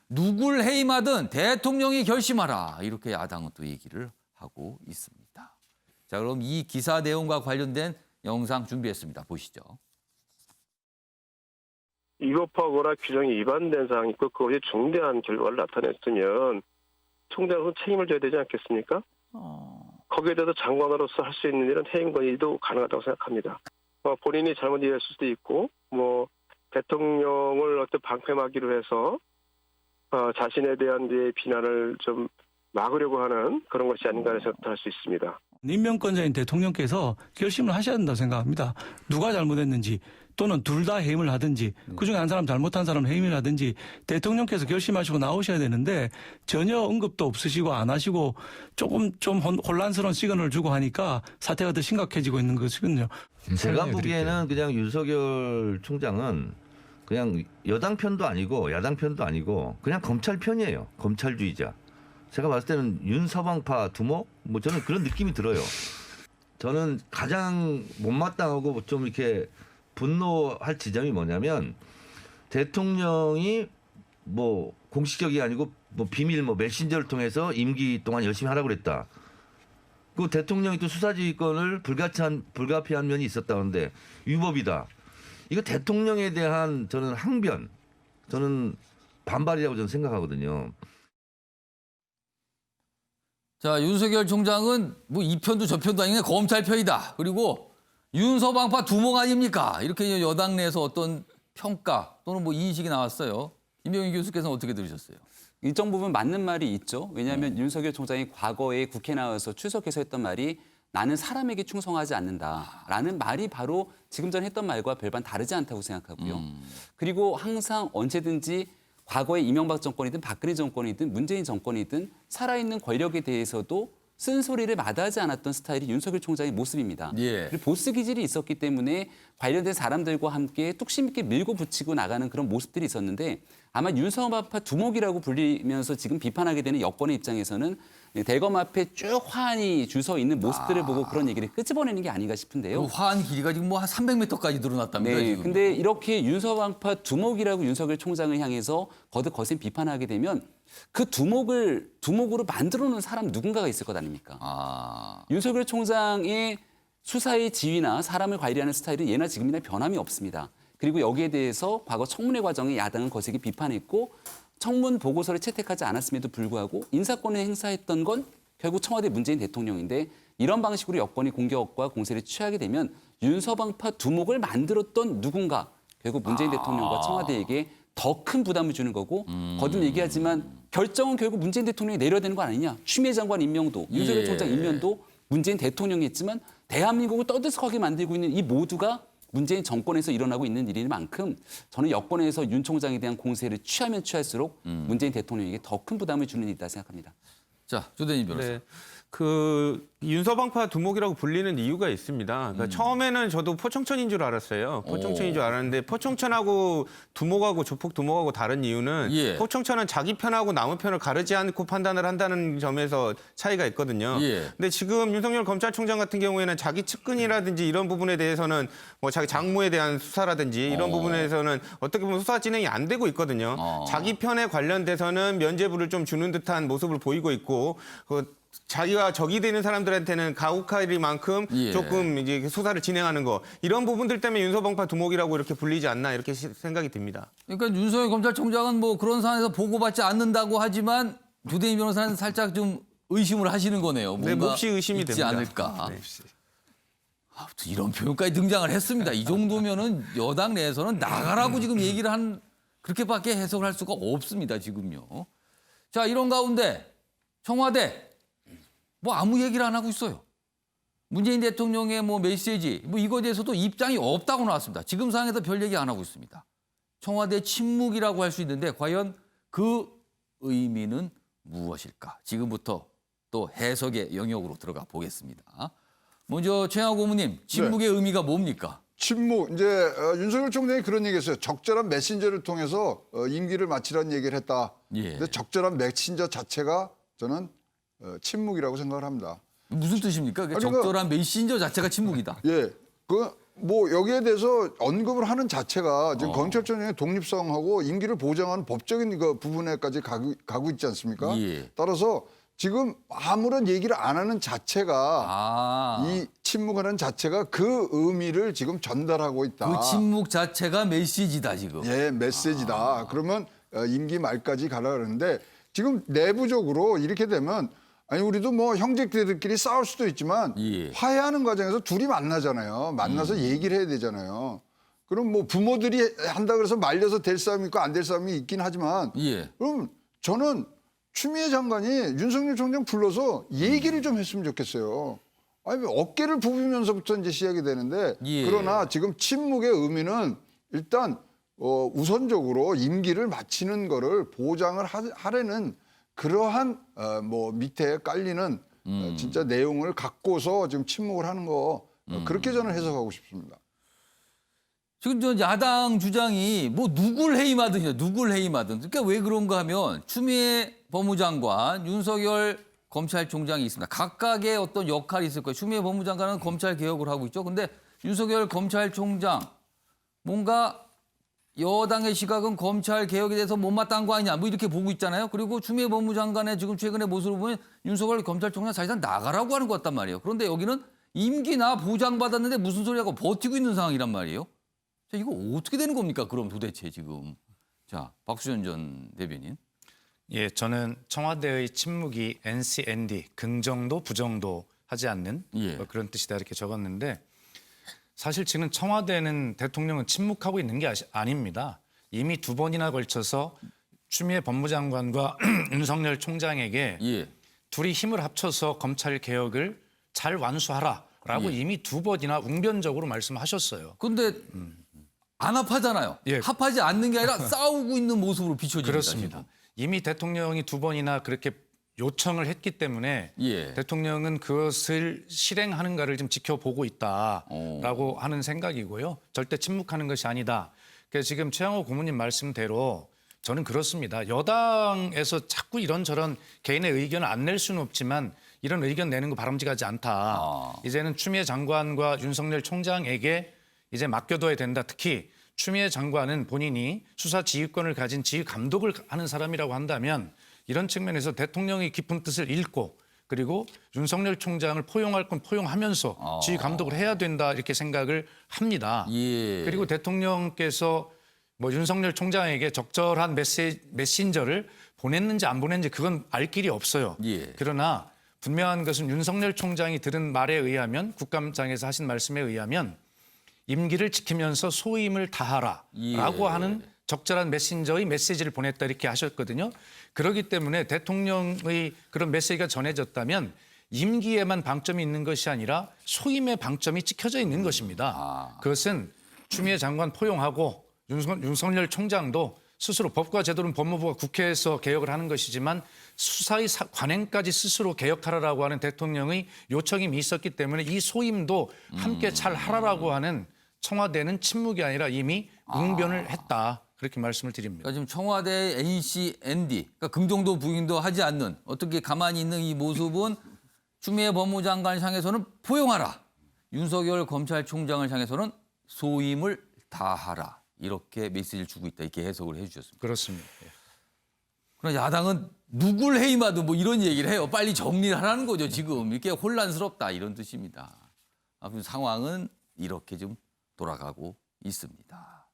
누굴 해임하든 대통령이 결심하라. 이렇게 야당은 또 얘기를 하고 있습니다. 자, 그럼 이 기사 내용과 관련된 영상 준비했습니다. 보시죠. 위법하거나 규정이 위반된 사항이 있고 그것이 중대한 결과를 나타냈으면 총장으로서 책임을 져야 되지 않겠습니까? 거기에 대해서 장관으로서 할 수 있는 일은 해임 건의도 가능하다고 생각합니다. 본인이 잘못 이해했을 수도 있고 뭐 대통령을 어떤 방패막이로 해서 자신에 대한 비난을 좀 막으려고 하는 그런 것이 아닌가 하는 생각도 할 수 있습니다. 임명권자인 대통령께서 결심을 하셔야 된다고 생각합니다. 누가 잘못했는지 또는 둘 다 해임을 하든지 그중에 한 사람 잘못한 사람은 해임을 하든지 대통령께서 결심하시고 나오셔야 되는데 전혀 언급도 없으시고 안 하시고 조금 좀 혼란스러운 시그널을 주고 하니까 사태가 더 심각해지고 있는 것이거든요. 제가 보기에는 그냥 윤석열 총장은 그냥 여당 편도 아니고 야당 편도 아니고 그냥 검찰 편이에요. 검찰주의자. 제가 봤을 때는 윤서방파 두목? 뭐 저는 그런 느낌이 들어요. 저는 가장 못마땅하고 좀 이렇게 분노할 지점이 뭐냐면 대통령이 뭐 공식적이 아니고 뭐 비밀 뭐 메신저를 통해서 임기 동안 열심히 하라고 그랬다. 그 대통령이 또 수사지휘권을 불가피한 면이 있었다는데 위법이다. 이거 대통령에 대한 저는 항변, 저는 반발이라고 저는 생각하거든요. 자, 윤석열 총장은 뭐 이 편도 저 편도 아닌 검찰 편이다. 그리고 윤서방파 두목 아닙니까? 이렇게 여당 내에서 어떤 평가 또는 뭐 인식이 나왔어요. 임병희 교수께서는 어떻게 들으셨어요? 일정 부분 맞는 말이 있죠. 왜냐하면 윤석열 총장이 과거에 국회에 나와서 출석해서 했던 말이 나는 사람에게 충성하지 않는다라는 말이 바로 지금 전 했던 말과 별반 다르지 않다고 생각하고요. 그리고 항상 언제든지 과거에 이명박 정권이든 박근혜 정권이든 문재인 정권이든 살아있는 권력에 대해서도 쓴소리를 마다하지 않았던 스타일이 윤석열 총장의 모습입니다. 예. 그리고 보스 기질이 있었기 때문에 관련된 사람들과 함께 뚝심 있게 밀고 붙이고 나가는 그런 모습들이 있었는데 아마 윤서방파 두목이라고 불리면서 지금 비판하게 되는 여권의 입장에서는 대검 앞에 쭉 화환이 주서 있는 모습들을 보고 그런 얘기를 끄집어내는 게 아닌가 싶은데요. 그 화한 길이가 지금 뭐 한 300m까지 늘어났답니다. 네, 지금. 근데 이렇게 윤서방파 두목이라고 윤석열 총장을 향해서 거듭 거센 비판하게 되면 그 두목으로 만들어 놓은 사람 누군가가 있을 것 아닙니까? 윤석열 총장의 수사의 지휘나 사람을 관리하는 스타일은 예나 지금이나 변함이 없습니다. 그리고 여기에 대해서 과거 청문회 과정에 야당은 거세게 비판했고 청문 보고서를 채택하지 않았음에도 불구하고 인사권을 행사했던 건 결국 청와대 문재인 대통령인데 이런 방식으로 여권이 공격과 공세를 취하게 되면 윤서방파 두목을 만들었던 누군가 결국 문재인 대통령과 청와대에게 더 큰 부담을 주는 거고 거듭 얘기하지만 결정은 결국 문재인 대통령이 내려야 되는 거 아니냐. 추미애 장관 임명도 윤석열 총장 임명도 문재인 대통령이 했지만 대한민국을 떠들썩하게 만들고 있는 이 모두가 문재인 정권에서 일어나고 있는 일인 만큼 저는 여권에서 윤 총장에 대한 공세를 취하면 취할수록 문재인 대통령에게 더 큰 부담을 주는 일이다 생각합니다. 자, 조대인 변호사. 네. 그 윤서방파 두목이라고 불리는 이유가 있습니다. 그러니까 처음에는 저도 포청천인 줄 알았어요. 포청천인 줄 알았는데 포청천하고 두목하고 조폭 두목하고 다른 이유는 예. 포청천은 자기 편하고 남의 편을 가르지 않고 판단을 한다는 점에서 차이가 있거든요. 예. 근데 지금 윤석열 검찰총장 같은 경우에는 자기 측근이라든지 이런 부분에 대해서는 뭐 자기 장모에 대한 수사라든지 이런 부분에서는 어떻게 보면 수사 진행이 안 되고 있거든요. 자기 편에 관련돼서는 면죄부를 좀 주는 듯한 모습을 보이고 있고 자기가 적이 되는 사람들한테는 가혹하리만큼 예. 조금 이제 수사를 진행하는 거 이런 부분들 때문에 윤서방파 두목이라고 이렇게 불리지 않나 이렇게 생각이 듭니다. 그러니까 윤석열 검찰총장은 뭐 그런 상황에서 보고받지 않는다고 하지만 조대인 변호사는 살짝 좀 의심을 하시는 거네요. 네, 뭔가 몹시 의심이 있지 됩니다. 않을까. 네. 아무튼 이런 표현까지 등장을 했습니다. 이 정도면은 여당 내에서는 나가라고 지금 얘기를 한 그렇게밖에 해석을 할 수가 없습니다. 지금요. 자, 이런 가운데 청와대 뭐 아무 얘기를 안 하고 있어요. 문재인 대통령의 뭐 메시지 뭐 이거에 대해서도 입장이 없다고 나왔습니다. 지금 상황에서 별 얘기 안 하고 있습니다. 청와대 침묵이라고 할 수 있는데 과연 그 의미는 무엇일까? 지금부터 또 해석의 영역으로 들어가 보겠습니다. 먼저 최영하 고문님, 침묵의 의미가 뭡니까? 침묵. 이제 윤석열 총장이 그런 얘기했어요. 적절한 메신저를 통해서 임기를 마치라는 얘기를 했다. 예. 근데 적절한 메신저 자체가 저는 침묵이라고 생각을 합니다. 무슨 뜻입니까? 그게 아니, 적절한 메신저 자체가 침묵이다. 예. 뭐 여기에 대해서 언급을 하는 자체가 지금 검찰총장의 독립성하고 임기를 보장하는 법적인 그 부분에까지 가고 있지 않습니까? 예. 따라서 지금 아무런 얘기를 안 하는 자체가 이 침묵하는 자체가 그 의미를 지금 전달하고 있다. 그 침묵 자체가 메시지다 지금. 예, 메시지다. 그러면 임기 말까지 가라 그러는데 지금 내부적으로 이렇게 되면 아니 우리도 뭐 형제들끼리 싸울 수도 있지만 예. 화해하는 과정에서 둘이 만나잖아요. 만나서 얘기를 해야 되잖아요. 그럼 뭐 부모들이 한다 그래서 말려서 될 싸움이 있고 안 될 싸움이 있긴 하지만 예. 그럼 저는 추미애 장관이 윤석열 총장 불러서 얘기를 좀 했으면 좋겠어요. 아니 어깨를 부비면서부터 이제 시작이 되는데 예. 그러나 지금 침묵의 의미는 일단 우선적으로 임기를 마치는 거를 보장을 하려는 그러한 뭐 밑에 깔리는 진짜 내용을 갖고서 지금 침묵을 하는 거 그렇게 저는 해석하고 싶습니다. 지금 저 야당 주장이 뭐 누굴 해임하든 그러니까 왜 그런가 하면 추미애 법무장관, 윤석열 검찰총장이 있습니다. 각각의 어떤 역할이 있을 거예요. 추미애 법무장관은 검찰 개혁을 하고 있죠. 근데 윤석열 검찰총장 뭔가 여당의 시각은 검찰 개혁에 대해서 못마땅한 거 아니냐 뭐 이렇게 보고 있잖아요. 그리고 추미애 법무장관의 지금 최근의 모습을 보면 윤석열 검찰총장 사실상 나가라고 하는 것 같단 말이에요. 그런데 여기는 임기나 보장받았는데 무슨 소리하고 버티고 있는 상황이란 말이에요. 자, 이거 어떻게 되는 겁니까? 그럼 도대체 지금. 자, 박수현 전 대변인. 예, 저는 청와대의 침묵이 NCND, 긍정도 부정도 하지 않는 예. 그런 뜻이다 이렇게 적었는데 사실 지금 청와대는 대통령은 침묵하고 있는 게 아닙니다. 이미 2번이나 걸쳐서 추미애 법무장관과 윤석열 총장에게 예. 둘이 힘을 합쳐서 검찰 개혁을 잘 완수하라라고 예. 이미 2번이나 웅변적으로 말씀하셨어요. 근데 안 합하잖아요. 예. 합하지 않는 게 아니라 싸우고 있는 모습으로 비춰집니다. 그렇습니다. 지금. 이미 대통령이 2번이나 그렇게 요청을 했기 때문에 예. 대통령은 그것을 실행하는가를 좀 지켜보고 있다라고 하는 생각이고요. 절대 침묵하는 것이 아니다. 그래서 지금 최영호 고문님 말씀대로 저는 그렇습니다. 여당에서 자꾸 이런저런 개인의 의견을 안 낼 수는 없지만 이런 의견 내는 거 바람직하지 않다. 이제는 추미애 장관과 윤석열 총장에게 이제 맡겨둬야 된다. 특히 추미애 장관은 본인이 수사 지휘권을 가진 지휘 감독을 하는 사람이라고 한다면 이런 측면에서 대통령의 깊은 뜻을 읽고 그리고 윤석열 총장을 포용할 건 포용하면서 지휘 감독을 해야 된다 이렇게 생각을 합니다. 예. 그리고 대통령께서 뭐 윤석열 총장에게 적절한 메신저를 보냈는지 안 보냈는지 그건 알 길이 없어요. 예. 그러나 분명한 것은 윤석열 총장이 들은 말에 의하면 국감장에서 하신 말씀에 의하면 임기를 지키면서 소임을 다하라라고 하는 적절한 메시지를 보냈다 이렇게 하셨거든요. 그렇기 때문에 대통령의 그런 메시지가 전해졌다면 임기에만 방점이 있는 것이 아니라 소임의 방점이 찍혀져 있는 것입니다. 그것은 추미애 장관 포용하고 윤석열 총장도 스스로 법과 제도는 법무부가 국회에서 개혁을 하는 것이지만 수사의 관행까지 스스로 개혁하라라고 하는 대통령의 요청이 있었기 때문에 이 소임도 함께 잘 하라라고 하는 청와대는 침묵이 아니라 이미 응변을 했다. 그렇게 말씀을 드립니다. 그러니까 지금 청와대 NCND, 그러니까 긍정도 부인도 하지 않는 어떻게 가만히 있는 이 모습은 추미애 법무장관을 향해서는 포용하라. 윤석열 검찰총장을 향해서는 소임을 다하라. 이렇게 메시지를 주고 있다. 이렇게 해석을 해 주셨습니다. 그렇습니다. 예. 그러나 야당은 누굴 해임하든 뭐 이런 얘기를 해요. 빨리 정리를 하라는 거죠. 지금 이렇게 혼란스럽다 이런 뜻입니다. 아무튼 상황은 이렇게 좀 돌아가고 있습니다.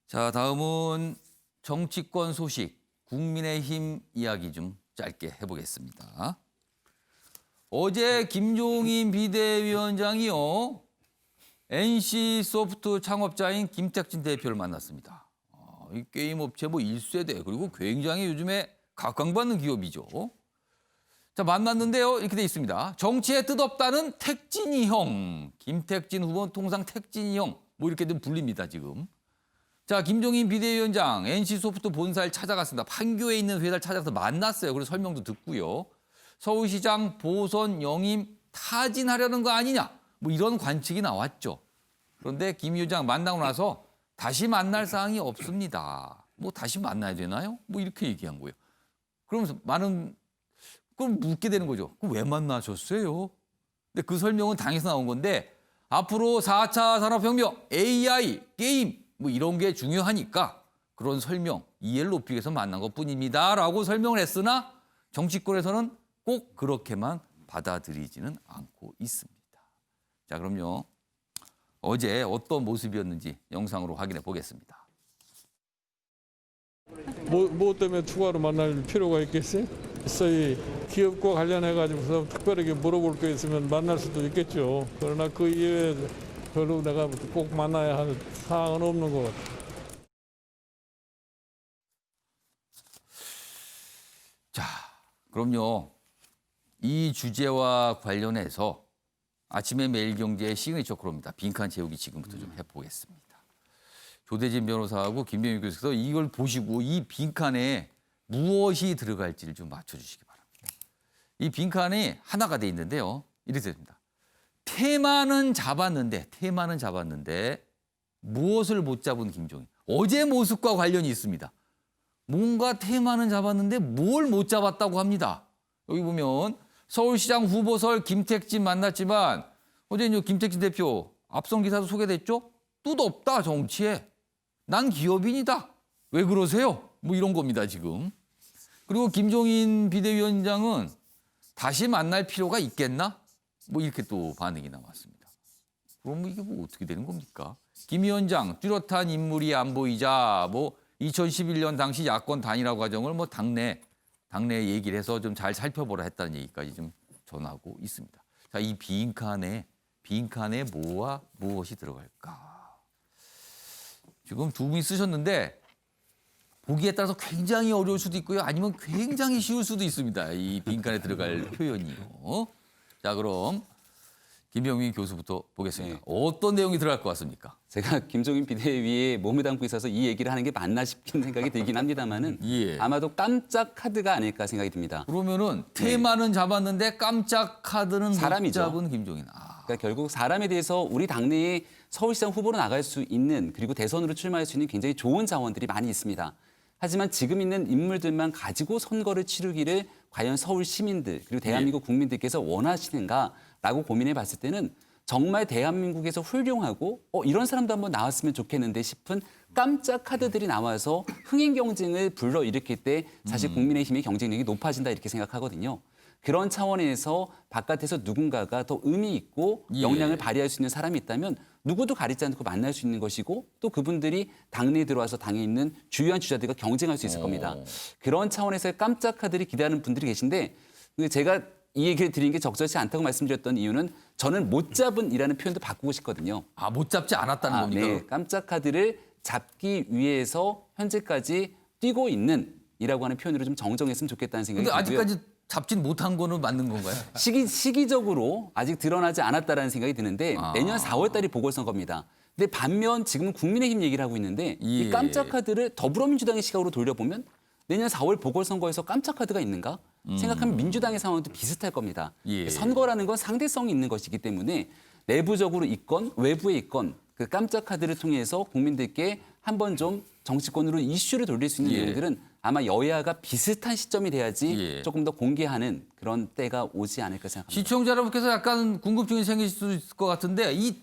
자, 다음은 정치권 소식, 국민의힘 이야기 좀 짧게 해보겠습니다. 어제 김종인 비대위원장이요, NC소프트 창업자인 김택진 대표를 만났습니다. 이 게임 업체 뭐 1세대, 그리고 굉장히 요즘에 각광받는 기업이죠. 자, 만났는데요, 이렇게 돼 있습니다. 정치에 뜻없다는 택진이 형, 김택진 후보는 통상 택진이 형, 뭐 이렇게 좀 불립니다, 지금. 자, 김종인 비대위원장 NC소프트 본사를 찾아갔습니다. 판교에 있는 회사를 찾아가서 만났어요. 그래서 설명도 듣고요. 서울시장 보선 영임 타진하려는 거 아니냐, 뭐 이런 관측이 나왔죠. 그런데 김 위원장 만나고 나서 다시 만날 사항이 없습니다. 뭐 다시 만나야 되나요? 뭐 이렇게 얘기한 거예요. 그러면서 그럼 묻게 되는 거죠. 그럼 왜 만나셨어요? 근데 그 설명은 당에서 나온 건데 앞으로 4차 산업혁명, AI, 게임 뭐 이런 게 중요하니까 그런 설명, 이해를 높이기 위해서 만난 것뿐입니다. 라고 설명을 했으나 정치권에서는 꼭 그렇게만 받아들이지는 않고 있습니다. 자, 그럼요. 어제 어떤 모습이었는지 영상으로 확인해 보겠습니다. 뭐 때문에 추가로 만날 필요가 있겠어요? 소위 기업과 관련해가지고서 특별하게 물어볼 게 있으면 만날 수도 있겠죠. 그러나 그 이외에 별로 내가 꼭 만나야 할 사항은 없는 것 같아요. 자, 그럼요. 이 주제와 관련해서 아침에 매일경제의 시그니처 코너입니다. 빈칸 채우기 지금부터 좀 해보겠습니다. 조대진 변호사하고 김병희 교수께서 이걸 보시고 이 빈칸에 무엇이 들어갈지를 좀 맞춰주시기 바랍니다. 이 빈칸이 하나가 돼 있는데요. 이렇게 됩니다. 테마는 잡았는데 무엇을 못 잡은 김종인. 어제 모습과 관련이 있습니다. 뭔가 테마는 잡았는데 뭘 못 잡았다고 합니다. 여기 보면 서울시장 후보설 김택진 만났지만 어제 김택진 대표 앞선 기사도 소개됐죠? 뜻 없다 정치에. 난 기업인이다. 왜 그러세요? 뭐 이런 겁니다 지금. 그리고 김종인 비대위원장은 다시 만날 필요가 있겠나? 뭐 이렇게 또 반응이 나왔습니다. 그럼 이게 뭐 어떻게 되는 겁니까? 김 위원장 뚜렷한 인물이 안 보이자 뭐 2011년 당시 야권 단일화 과정을 뭐 당내 얘기를 해서 좀 잘 살펴보라 했다는 얘기까지 좀 전하고 있습니다. 자, 이 빈칸에 뭐와 무엇이 들어갈까? 지금 두 분이 쓰셨는데 보기에 따라서 굉장히 어려울 수도 있고요. 아니면 굉장히 쉬울 수도 있습니다. 이 빈칸에 들어갈 표현이요. 자, 그럼 김병민 교수부터 보겠습니다. 네. 어떤 내용이 들어갈 것 같습니까? 제가 김종인 비대위에 몸에 담고 있어서 이 얘기를 하는 게 맞나 싶긴 생각이 들긴 합니다만은 예. 아마도 깜짝 카드가 아닐까 생각이 듭니다. 그러면은 테마는 잡았는데 깜짝 카드는 사람이죠. 못 잡은 김종인. 그러니까 결국 사람에 대해서 우리 당내에 서울시장 후보로 나갈 수 있는 그리고 대선으로 출마할 수 있는 굉장히 좋은 자원들이 많이 있습니다. 하지만 지금 있는 인물들만 가지고 선거를 치르기를 과연 서울 시민들 그리고 대한민국 국민들께서 원하시는가라고 고민해 봤을 때는 정말 대한민국에서 훌륭하고 이런 사람도 한번 나왔으면 좋겠는데 싶은 깜짝 카드들이 나와서 흥행 경쟁을 불러일으킬 때 사실 국민의힘의 경쟁력이 높아진다 이렇게 생각하거든요. 그런 차원에서 바깥에서 누군가가 더 의미 있고 역량을 발휘할 수 있는 사람이 있다면 누구도 가리지 않고 만날 수 있는 것이고 또 그분들이 당내에 들어와서 당에 있는 주요한 주자들과 경쟁할 수 있을 겁니다. 그런 차원에서의 깜짝 카드를 기대하는 분들이 계신데 제가 이 얘기를 드린 게 적절치 않다고 말씀드렸던 이유는 저는 못 잡은이라는 표현도 바꾸고 싶거든요. 아, 못 잡지 않았다는 겁니까? 네, 깜짝 카드를 잡기 위해서 현재까지 뛰고 있는 이라고 하는 표현으로 좀 정정했으면 좋겠다는 생각이 근데 들고요. 아직까지 잡진 못한 거는 맞는 건가요? 시기적으로 아직 드러나지 않았다라는 생각이 드는데 내년 4월 달이 보궐선거입니다. 근데 반면 지금은 국민의힘 얘기를 하고 있는데 이 예. 깜짝 카드를 더불어민주당의 시각으로 돌려보면 내년 4월 보궐선거에서 깜짝 카드가 있는가? 생각하면 민주당의 상황도 비슷할 겁니다. 예. 선거라는 건 상대성이 있는 것이기 때문에 내부적으로 있건 외부에 있건 그 깜짝 카드를 통해서 국민들께 한번 좀 정치권으로 이슈를 돌릴 수 있는 예. 내용들은 아마 여야가 비슷한 시점이 돼야지 예. 조금 더 공개하는 그런 때가 오지 않을까 생각합니다. 시청자 여러분께서 약간 궁금증이 생기실 수 있을 것 같은데 이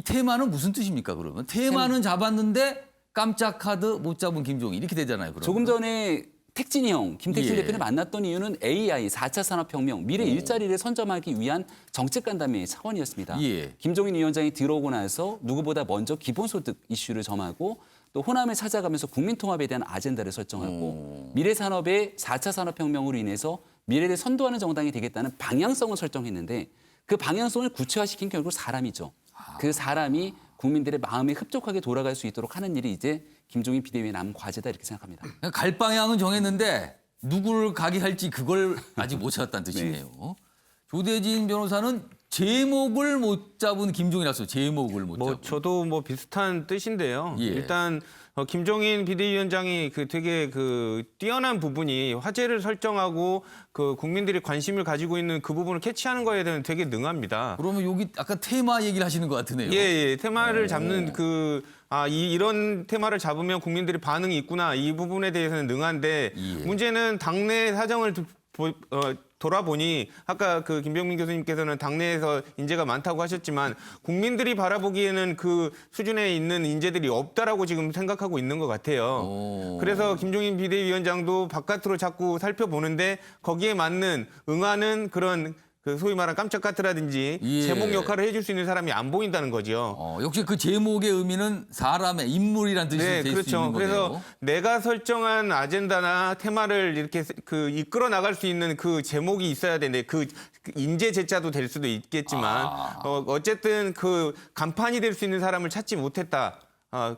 테마는 무슨 뜻입니까? 그러면 테마는 잡았는데 깜짝 카드 못 잡은 김종인 이렇게 되잖아요. 그러면. 조금 전에 택진이 형, 김택진 예. 대표를 만났던 이유는 AI, 4차 산업혁명, 미래 일자리를 선점하기 위한 정책간담회의 차원이었습니다. 예. 김종인 위원장이 들어오고 나서 누구보다 먼저 기본소득 이슈를 점하고 또 호남을 찾아가면서 국민통합에 대한 아젠다를 설정하고 미래 산업의 4차 산업혁명으로 인해서 미래를 선도하는 정당이 되겠다는 방향성을 설정했는데 그 방향성을 구체화시킨 결국 사람이죠. 그 사람이 국민들의 마음에 흡족하게 돌아갈 수 있도록 하는 일이 이제 김종인 비대위의 남은 과제다 이렇게 생각합니다. 갈 방향은 정했는데 누구를 가게 할지 그걸 아직 못 찾았다는 뜻이네요. 조대진 변호사는 제목을 못 잡은 김종인이라서 제목을 못 잡은. 저도 뭐 비슷한 뜻인데요. 예. 일단 김종인 비대위원장이 되게 뛰어난 부분이 화제를 설정하고 국민들이 관심을 가지고 있는 그 부분을 캐치하는 거에 대한 되게 능합니다. 그러면 여기 아까 테마 얘기를 하시는 것 같으네요. 예, 테마를 잡는 이런 테마를 잡으면 국민들이 반응이 있구나 이 부분에 대해서는 능한데 예. 문제는 당내 사정을 돌아보니 아까 김병민 교수님께서는 당내에서 인재가 많다고 하셨지만 국민들이 바라보기에는 그 수준에 있는 인재들이 없다라고 지금 생각하고 있는 것 같아요. 그래서 김종인 비대위원장도 바깥으로 자꾸 살펴보는데 거기에 맞는 응하는 그런 소위 말하는 깜짝 카드라든지 예. 제목 역할을 해줄 수 있는 사람이 안 보인다는 거죠. 역시 그 제목의 의미는 사람의 인물이란 뜻이 네, 될 수 그렇죠. 있는 거네요. 그래서 내가 설정한 아젠다나 테마를 이렇게 이끌어 나갈 수 있는 그 제목이 있어야 되는데 그 인재 제자도 될 수도 있겠지만 어쨌든 그 간판이 될 수 있는 사람을 찾지 못했다.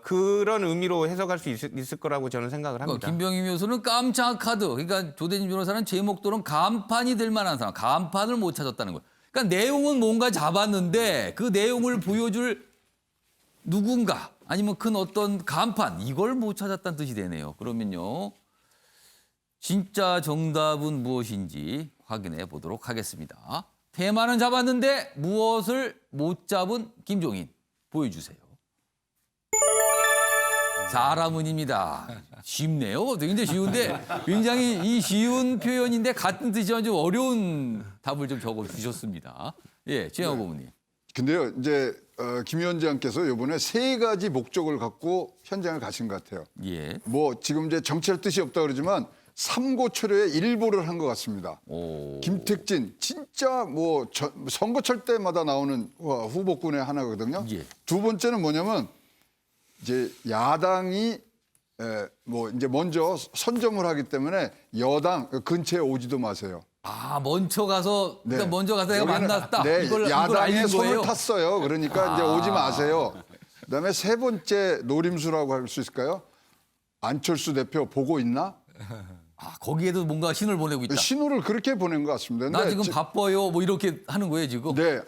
그런 의미로 해석할 수 있을 거라고 저는 생각을 합니다. 김병임 교수는 깜짝 카드. 그러니까 조대진 변호사는 제목 또는 간판이 될 만한 사람, 간판을 못 찾았다는 거예요. 그러니까 내용은 뭔가 잡았는데 그 내용을 보여줄 누군가 아니면 큰 어떤 간판 이걸 못 찾았다는 뜻이 되네요. 그러면요. 진짜 정답은 무엇인지 확인해 보도록 하겠습니다. 테마는 잡았는데 무엇을 못 잡은 김종인 보여주세요. 사람은입니다. 쉽네요. 굉장히 쉬운데 굉장히 이 쉬운 표현인데 같은 뜻이지만 좀 어려운 답을 좀 적어 주셨습니다. 예, 최영호 고문님. 근데요, 이제 김 위원장께서 이번에 3가지 목적을 갖고 현장을 가신 것 같아요. 예. 뭐 지금 이제 정치할 뜻이 없다 그러지만 삼고초려의 일보를 한 것 같습니다. 김택진 진짜 뭐 선거철 때마다 나오는 후보군의 하나거든요. 예. 두 번째는 뭐냐면 이제 야당이 뭐 이제 먼저 선점을 하기 때문에 여당 근처에 오지도 마세요. 먼저 가서 그러니까 먼저 가서 내가 여기는, 만났다. 네, 이걸 야당에 알리는 손을 거예요. 탔어요. 그러니까 이제 오지 마세요. 그다음에 3번째 노림수라고 할 수 있을까요? 안철수 대표 보고 있나? 거기에도 뭔가 신호를 보내고 있다. 신호를 그렇게 보낸 것 같습니다. 나 지금 바빠요. 뭐 이렇게 하는 거예요 지금. 네,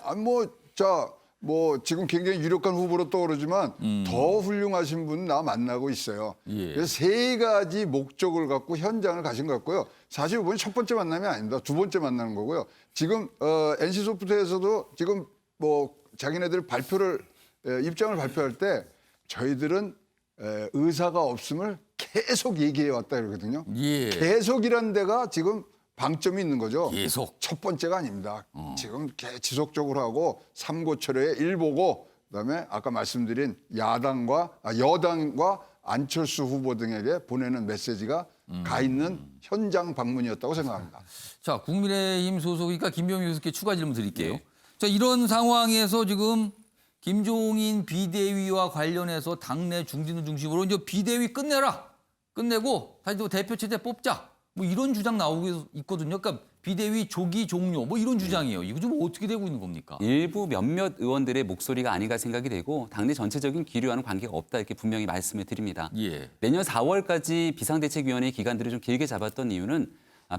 뭐 지금 굉장히 유력한 후보로 떠오르지만 더 훌륭하신 분 나 만나고 있어요. 예. 그래서 3가지 목적을 갖고 현장을 가신 것 같고요. 사실 이번이 첫 번째 만남이 아닙니다. 2번째 만나는 거고요. 지금 NC소프트에서도 지금 뭐 자기네들 입장을 발표할 때 저희들은 의사가 없음을 계속 얘기해 왔다 그러거든요. 예. 계속이라는 데가 지금 방점이 있는 거죠. 계속. 첫 번째가 아닙니다. 지금 지속적으로 하고 삼고초려의 일보고 그다음에 아까 말씀드린 여당과 안철수 후보 등에게 보내는 메시지가 가 있는 현장 방문이었다고 생각합니다. 자, 국민의힘 소속이니까 김병민 교수께 추가 질문 드릴게요. 자, 이런 상황에서 지금 김종인 비대위와 관련해서 당내 중진을 중심으로 이제 비대위 끝내고 다시 또 대표 체제 뽑자. 뭐 이런 주장 나오고 있거든요. 그러니까 비대위 조기 종료 뭐 이런 주장이에요. 이거 좀 어떻게 되고 있는 겁니까? 일부 몇몇 의원들의 목소리가 아닌가 생각이 되고 당내 전체적인 기류와는 관계가 없다 이렇게 분명히 말씀을 드립니다. 예. 내년 4월까지 비상대책위원회 기간들을 좀 길게 잡았던 이유는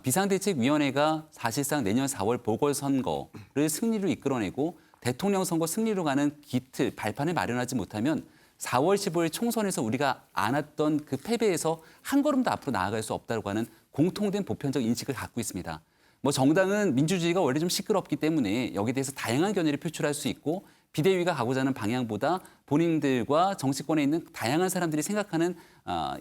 비상대책위원회가 사실상 내년 4월 보궐선거를 승리로 이끌어내고 대통령 선거 승리로 가는 기틀, 발판을 마련하지 못하면 4월 15일 총선에서 우리가 안았던 그 패배에서 한 걸음도 앞으로 나아갈 수 없다고 하는 공통된 보편적 인식을 갖고 있습니다. 뭐 정당은 민주주의가 원래 좀 시끄럽기 때문에 여기에 대해서 다양한 견해를 표출할 수 있고 비대위가 가고자 하는 방향보다 본인들과 정치권에 있는 다양한 사람들이 생각하는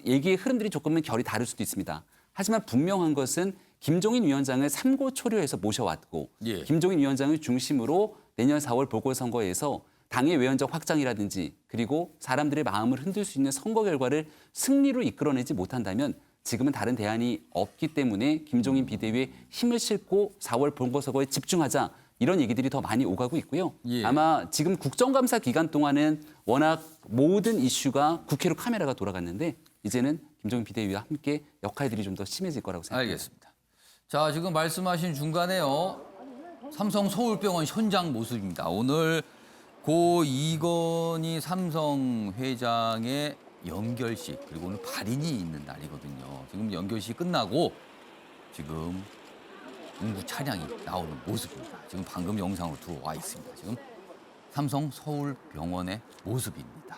얘기의 흐름들이 조금은 결이 다를 수도 있습니다. 하지만 분명한 것은 김종인 위원장을 삼고초려해서 모셔왔고 예. 김종인 위원장을 중심으로 내년 4월 보궐선거에서 당의 외연적 확장이라든지 그리고 사람들의 마음을 흔들 수 있는 선거 결과를 승리로 이끌어내지 못한다면 지금은 다른 대안이 없기 때문에 김종인 비대위에 힘을 싣고 4월 보궐선거에 집중하자 이런 얘기들이 더 많이 오가고 있고요. 예. 아마 지금 국정감사 기간 동안은 워낙 모든 이슈가 국회로 카메라가 돌아갔는데 이제는 김종인 비대위와 함께 역할들이 좀 더 심해질 거라고 생각합니다. 알겠습니다. 자, 지금 말씀하신 중간에요. 삼성 서울병원 현장 모습입니다. 오늘 고 이건희 삼성 회장의 연결식 그리고 오늘 발인이 있는 날이거든요. 지금 연결식 끝나고 지금 운구 차량이 나오는 모습입니다. 지금 방금 영상으로 들어와 있습니다. 지금 삼성 서울병원의 모습입니다.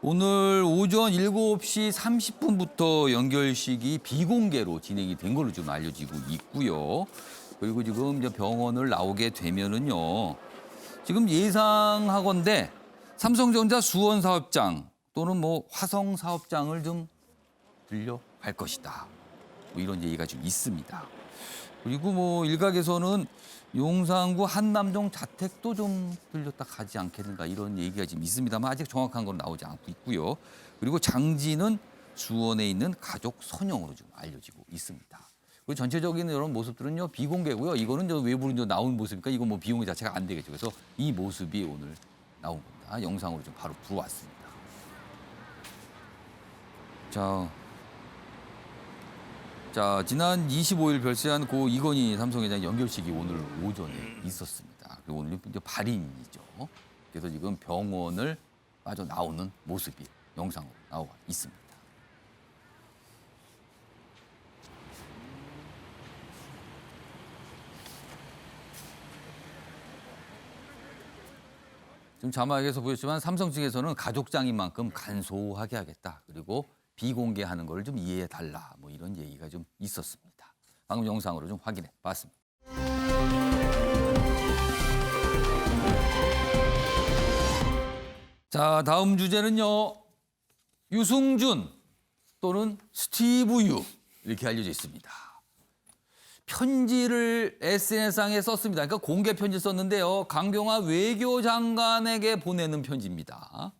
오늘 오전 7시 30분부터 연결식이 비공개로 진행이 된 걸로 좀 알려지고 있고요. 그리고 지금 이제 병원을 나오게 되면은요. 지금 예상하건대 삼성전자 수원 사업장 또는 뭐 화성 사업장을 좀 들려갈 것이다. 뭐 이런 얘기가 좀 있습니다. 그리고 뭐 일각에서는 용산구 한남동 자택도 좀 들렸다 가지 않겠는가 이런 얘기가 지금 있습니다만 아직 정확한 건 나오지 않고 있고요. 그리고 장지는 수원에 있는 가족 선영으로 좀 알려지고 있습니다. 그리고 전체적인 이런 모습들은요 비공개고요. 이거는 저 외부로 이제 나온 모습이니까 이건 뭐 비공개 자체가 안 되겠죠. 그래서 이 모습이 오늘 나온 겁니다. 영상으로 좀 바로 들어왔습니다. 자, 지난 25일 별세한 고 이건희 삼성회장 연결식이 오늘 오전에 있었습니다. 그리고 오늘 이제 발인이죠. 그래서 지금 병원을 빠져나오는 모습이 영상으로 나와 있습니다. 지금 자막에서 보였지만 삼성 측에서는 가족장인 만큼 간소하게 하겠다. 그리고 비공개하는 걸 좀 이해해달라. 뭐 이런 얘기가 좀 있었습니다. 방금 영상으로 좀 확인해 봤습니다. 자, 다음 주제는요. 유승준 또는 스티브 유 이렇게 알려져 있습니다. 편지를 SNS상에 썼습니다. 그러니까 공개 편지 썼는데요. 강경화 외교장관에게 보내는 편지입니다.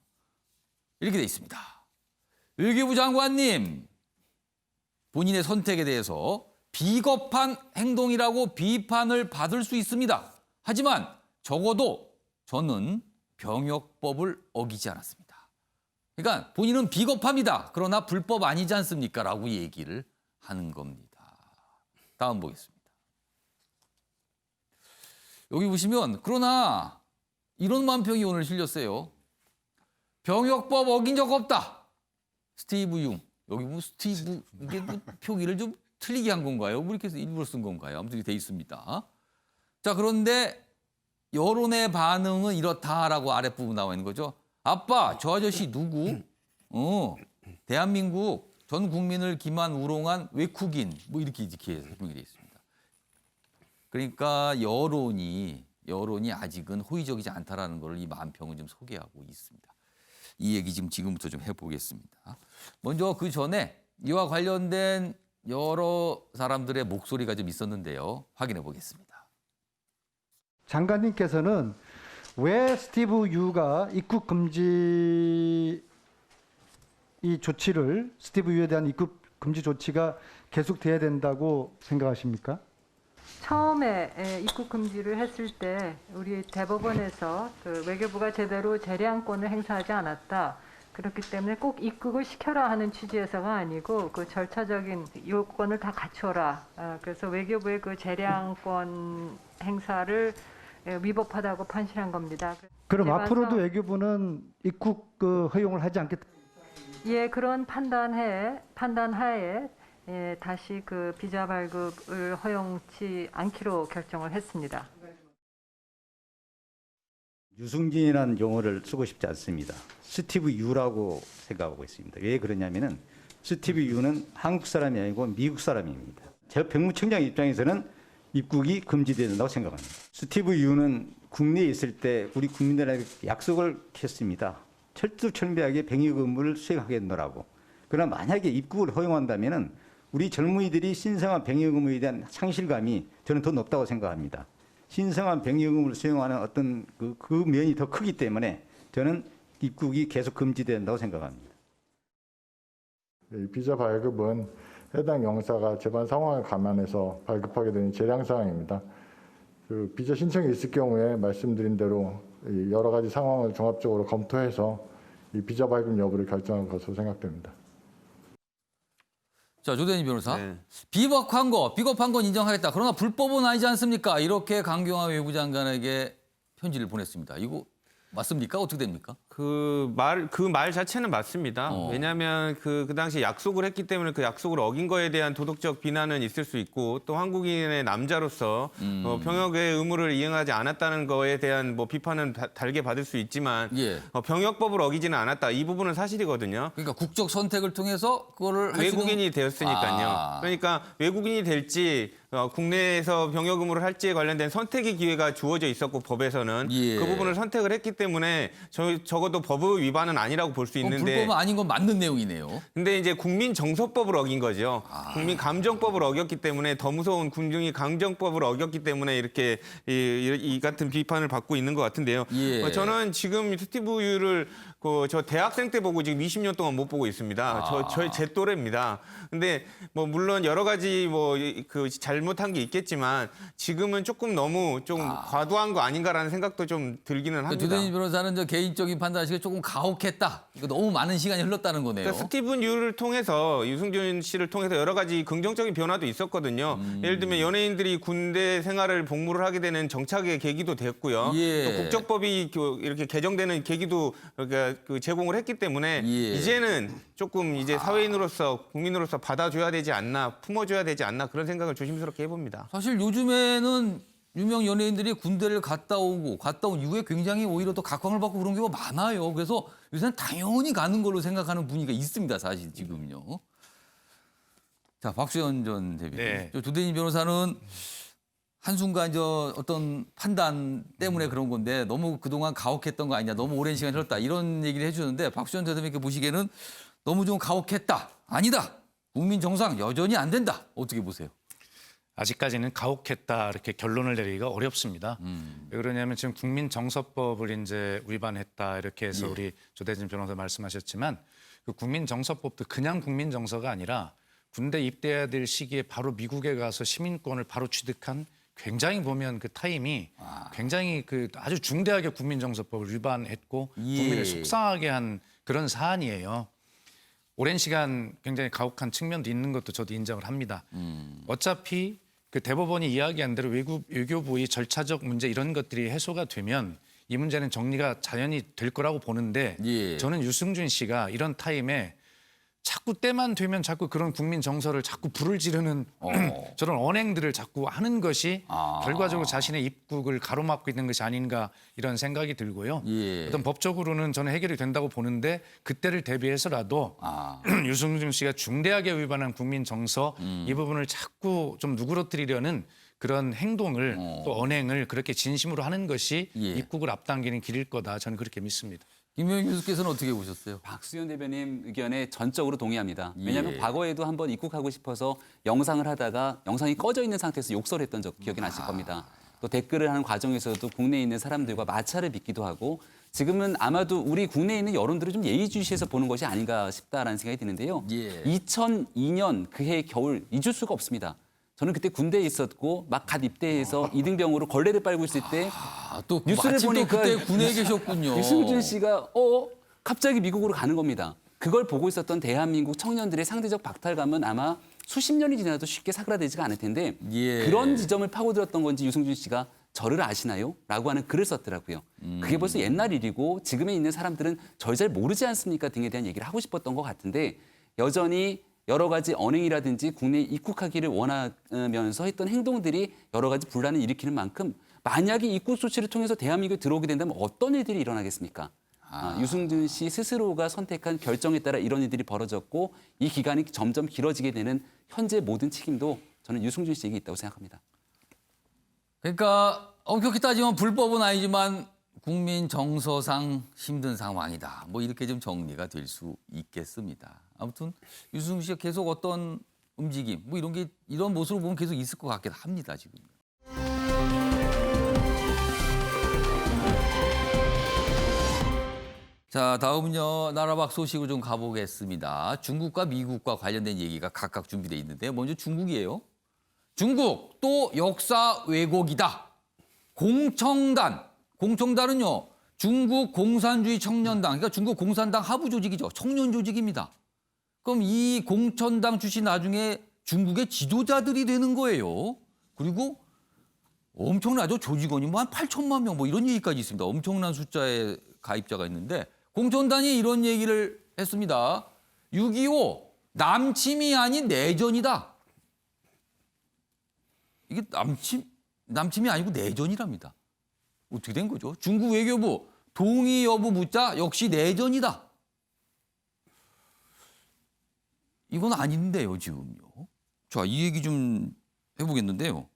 이렇게 돼 있습니다. 외교부 장관님, 본인의 선택에 대해서 비겁한 행동이라고 비판을 받을 수 있습니다. 하지만 적어도 저는 병역법을 어기지 않았습니다. 그러니까 본인은 비겁합니다. 그러나 불법 아니지 않습니까? 라고 얘기를 하는 겁니다. 다음 보겠습니다. 여기 보시면 그러나 이런 만평이 오늘 실렸어요. 병역법 어긴 적 없다. 스티브 융. 여기 보면 스티브 이게 뭐 표기를 좀 틀리게 한 건가요? 뭐 이렇게 해서 일부러 쓴 건가요? 아무튼 돼 있습니다. 자, 그런데 여론의 반응은 이렇다라고 아랫부분 나와 있는 거죠. 아빠, 저 아저씨 누구? 대한민국 전 국민을 기만 우롱한 외국인 뭐 이렇게 설명이 되어 있습니다. 그러니까 여론이 아직은 호의적이지 않다라는 걸 이 만평은 좀 소개하고 있습니다. 이 얘기 지금부터 좀 해보겠습니다. 먼저 그 전에 이와 관련된 여러 사람들의 목소리가 좀 있었는데요. 확인해 보겠습니다. 장관님께서는 왜 스티브 유가 입국 금지 이 조치를 스티브 유에 대한 입국 금지 조치가 계속돼야 된다고 생각하십니까? 처음에 입국 금지를 했을 때 우리 대법원에서 그 외교부가 제대로 재량권을 행사하지 않았다. 그렇기 때문에 꼭 입국을 시켜라 하는 취지에서가 아니고 그 절차적인 요건을 다 갖춰라. 그래서 외교부의 그 재량권 행사를 위법하다고 판시한 겁니다. 그럼 앞으로도 외교부는 입국 허용을 하지 않겠다. 예, 그런 판단하에 다시 그 비자 발급을 허용치 않기로 결정을 했습니다. 유승진이라는 용어를 쓰고 싶지 않습니다. 스티브 유라고 생각하고 있습니다. 왜 그러냐면은 스티브 유는 한국 사람이 아니고 미국 사람입니다. 제가 병무청장 입장에서는 입국이 금지된다고 생각합니다. 스티브 유는 국내에 있을 때 우리 국민들에게 약속을 했습니다. 철두철미하게 병역 의무를 수행하겠노라고. 그러나 만약에 입국을 허용한다면은 우리 젊은이들이 신성한 병역 의무에 대한 상실감이 저는 더 높다고 생각합니다. 신성한 병역 의무를 수행하는 어떤 그 면이 더 크기 때문에 저는 입국이 계속 금지된다고 생각합니다. 이 비자 발급은 해당 영사가 재반 상황을 감안해서 발급하게 되는 재량 사항입니다. 그 비자 신청이 있을 경우에 말씀드린 대로 여러 가지 상황을 종합적으로 검토해서 이 비자 발급 여부를 결정할 것으로 생각됩니다. 자, 조대진 변호사. 비겁한 건 인정하겠다. 그러나 불법은 아니지 않습니까? 이렇게 강경화 외교부 장관에게 편지를 보냈습니다. 이거 맞습니까? 어떻게 됩니까? 그 말 자체는 맞습니다. 왜냐하면 그 당시 약속을 했기 때문에 그 약속을 어긴 거에 대한 도덕적 비난은 있을 수 있고 또 한국인의 남자로서 병역의 의무를 이행하지 않았다는 거에 대한 뭐 비판은 달게 받을 수 있지만 병역법을 어기지는 않았다. 이 부분은 사실이거든요. 그러니까 국적 선택을 통해서 그거를 할 외국인이 되었으니까요. 그러니까 외국인이 될지 국내에서 병역 의무를 할지에 관련된 선택의 기회가 주어져 있었고 법에서는 그 부분을 선택을 했기 때문에 적어도 법 위반은 아니라고 볼 수 있는데 불법은 아닌 건 맞는 내용이네요. 근데 이제 국민정서법을 어긴 거죠. 국민감정법을 어겼기 때문에 더 무서운 국민감정법을 어겼기 때문에 이렇게 이 같은 비판을 받고 있는 것 같은데요. 저는 지금 스티브 유를 저 대학생 때 보고 지금 20년 동안 못 보고 있습니다. 제 또래입니다. 근데 뭐 물론 여러 가지 그 잘못한 게 있겠지만 지금은 조금 너무 좀 과도한 거 아닌가라는 생각도 좀 들기는 합니다. 조대진 변호사는 저 개인적인 판단하시기에 조금 가혹했다. 이거 너무 많은 시간이 흘렀다는 거네요. 그러니까 스티븐 유를 통해서 유승준 씨를 통해서 여러 가지 긍정적인 변화도 있었거든요. 예를 들면 연예인들이 군대 생활을 복무를 하게 되는 정착의 계기도 됐고요. 또 국적법이 이렇게 개정되는 계기도 그러니까 제공을 했기 때문에 이제는 조금 이제 사회인으로서 국민으로서 받아줘야 되지 않나, 품어줘야 되지 않나 그런 생각을 조심스럽게 해봅니다. 사실 요즘에는 유명 연예인들이 군대를 갔다 온 이후에 굉장히 오히려 더 각광을 받고 그런 경우가 많아요. 그래서 요새는 당연히 가는 걸로 생각하는 분위기가 있습니다. 사실 지금요. 자, 박수현 전 대변인. 조대진 변호사는 한순간 어떤 판단 때문에 그런 건데 너무 그동안 가혹했던 거 아니냐. 너무 오랜 시간 흘렀다. 이런 얘기를 해주는데 박수현 대변인께 보시기에는 너무 좀 가혹했다. 아니다. 국민 정상 여전히 안 된다. 어떻게 보세요? 아직까지는 가혹했다 이렇게 결론을 내리기가 어렵습니다. 왜 그러냐면 지금 국민정서법을 이제 위반했다 이렇게 해서 우리 조대진 변호사 말씀하셨지만 그 국민정서법도 그냥 국민정서가 아니라 군대 입대해야 될 시기에 바로 미국에 가서 시민권을 바로 취득한 굉장히 보면 그 타임이 굉장히 그 아주 중대하게 국민정서법을 위반했고 국민을 속상하게 한 그런 사안이에요. 오랜 시간 굉장히 가혹한 측면도 있는 것도 저도 인정을 합니다. 어차피 그 대법원이 이야기한 대로 외교부의 절차적 문제 이런 것들이 해소가 되면 이 문제는 정리가 자연히 될 거라고 보는데 저는 유승준 씨가 이런 타임에 자꾸 때만 되면 자꾸 그런 국민 정서를 자꾸 불을 지르는 저런 언행들을 자꾸 하는 것이 결과적으로 자신의 입국을 가로막고 있는 것이 아닌가 이런 생각이 들고요. 어떤 법적으로는 저는 해결이 된다고 보는데 그때를 대비해서라도 유승준 씨가 중대하게 위반한 국민 정서 이 부분을 자꾸 좀 누그러뜨리려는 그런 행동을 또 언행을 그렇게 진심으로 하는 것이 입국을 앞당기는 길일 거다. 저는 그렇게 믿습니다. 김명희 교수께서는 어떻게 보셨어요? 박수현 대변인 의견에 전적으로 동의합니다. 왜냐하면 과거에도 한번 입국하고 싶어서 영상을 하다가 영상이 꺼져 있는 상태에서 욕설을 했던 기억이 나실 겁니다. 또 댓글을 하는 과정에서도 국내에 있는 사람들과 마찰을 빚기도 하고 지금은 아마도 우리 국내에 있는 여론들을 좀 예의주시해서 보는 것이 아닌가 싶다라는 생각이 드는데요. 2002년 그해 겨울 잊을 수가 없습니다. 저는 그때 군대에 있었고 막 갓 입대해서 이등병으로 걸레를 빨고 있을 때 또 뉴스를 보니까 그때 군에 계셨군요. 유승준 씨가 갑자기 미국으로 가는 겁니다. 그걸 보고 있었던 대한민국 청년들의 상대적 박탈감은 아마 수십 년이 지나도 쉽게 사그라들지가 않을 텐데 그런 지점을 파고들었던 건지 유승준 씨가 저를 아시나요? 라고 하는 글을 썼더라고요. 그게 벌써 옛날 일이고 지금에 있는 사람들은 저를 잘 모르지 않습니까? 등에 대한 얘기를 하고 싶었던 것 같은데 여전히 여러 가지 언행이라든지 국내에 입국하기를 원하면서 했던 행동들이 여러 가지 분란을 일으키는 만큼 만약에 입국 조치를 통해서 대한민국에 들어오게 된다면 어떤 일들이 일어나겠습니까? 유승준 씨 스스로가 선택한 결정에 따라 이런 일들이 벌어졌고 이 기간이 점점 길어지게 되는 현재 모든 책임도 저는 유승준 씨에게 있다고 생각합니다. 그러니까 엄격히 따지면 불법은 아니지만 국민 정서상 힘든 상황이다. 뭐 이렇게 좀 정리가 될 수 있겠습니다. 아무튼 유승준 씨가 계속 어떤 움직임, 뭐 이런 게 이런 모습을 보면 계속 있을 것 같긴 합니다, 지금. 자, 다음은요. 나라밖 소식으로 좀 가보겠습니다. 중국과 미국과 관련된 얘기가 각각 준비되어 있는데 먼저 중국이에요. 중국 또 역사 왜곡이다. 공청단은요. 중국 공산주의 청년당, 그러니까 중국 공산당 하부 조직이죠. 청년 조직입니다. 그럼 이 공천당 출신 나중에 중국의 지도자들이 되는 거예요. 그리고 엄청나죠. 조직원이 뭐 한 8천만 명 뭐 이런 얘기까지 있습니다. 엄청난 숫자의 가입자가 있는데 공천단이 이런 얘기를 했습니다. 6.25 남침이 아닌 내전이다. 이게 남침이 아니고 내전이랍니다. 어떻게 된 거죠? 중국 외교부 동의 여부 묻자 역시 내전이다. 이건 아닌데요, 지금요. 자, 이 얘기 좀 해보겠는데요.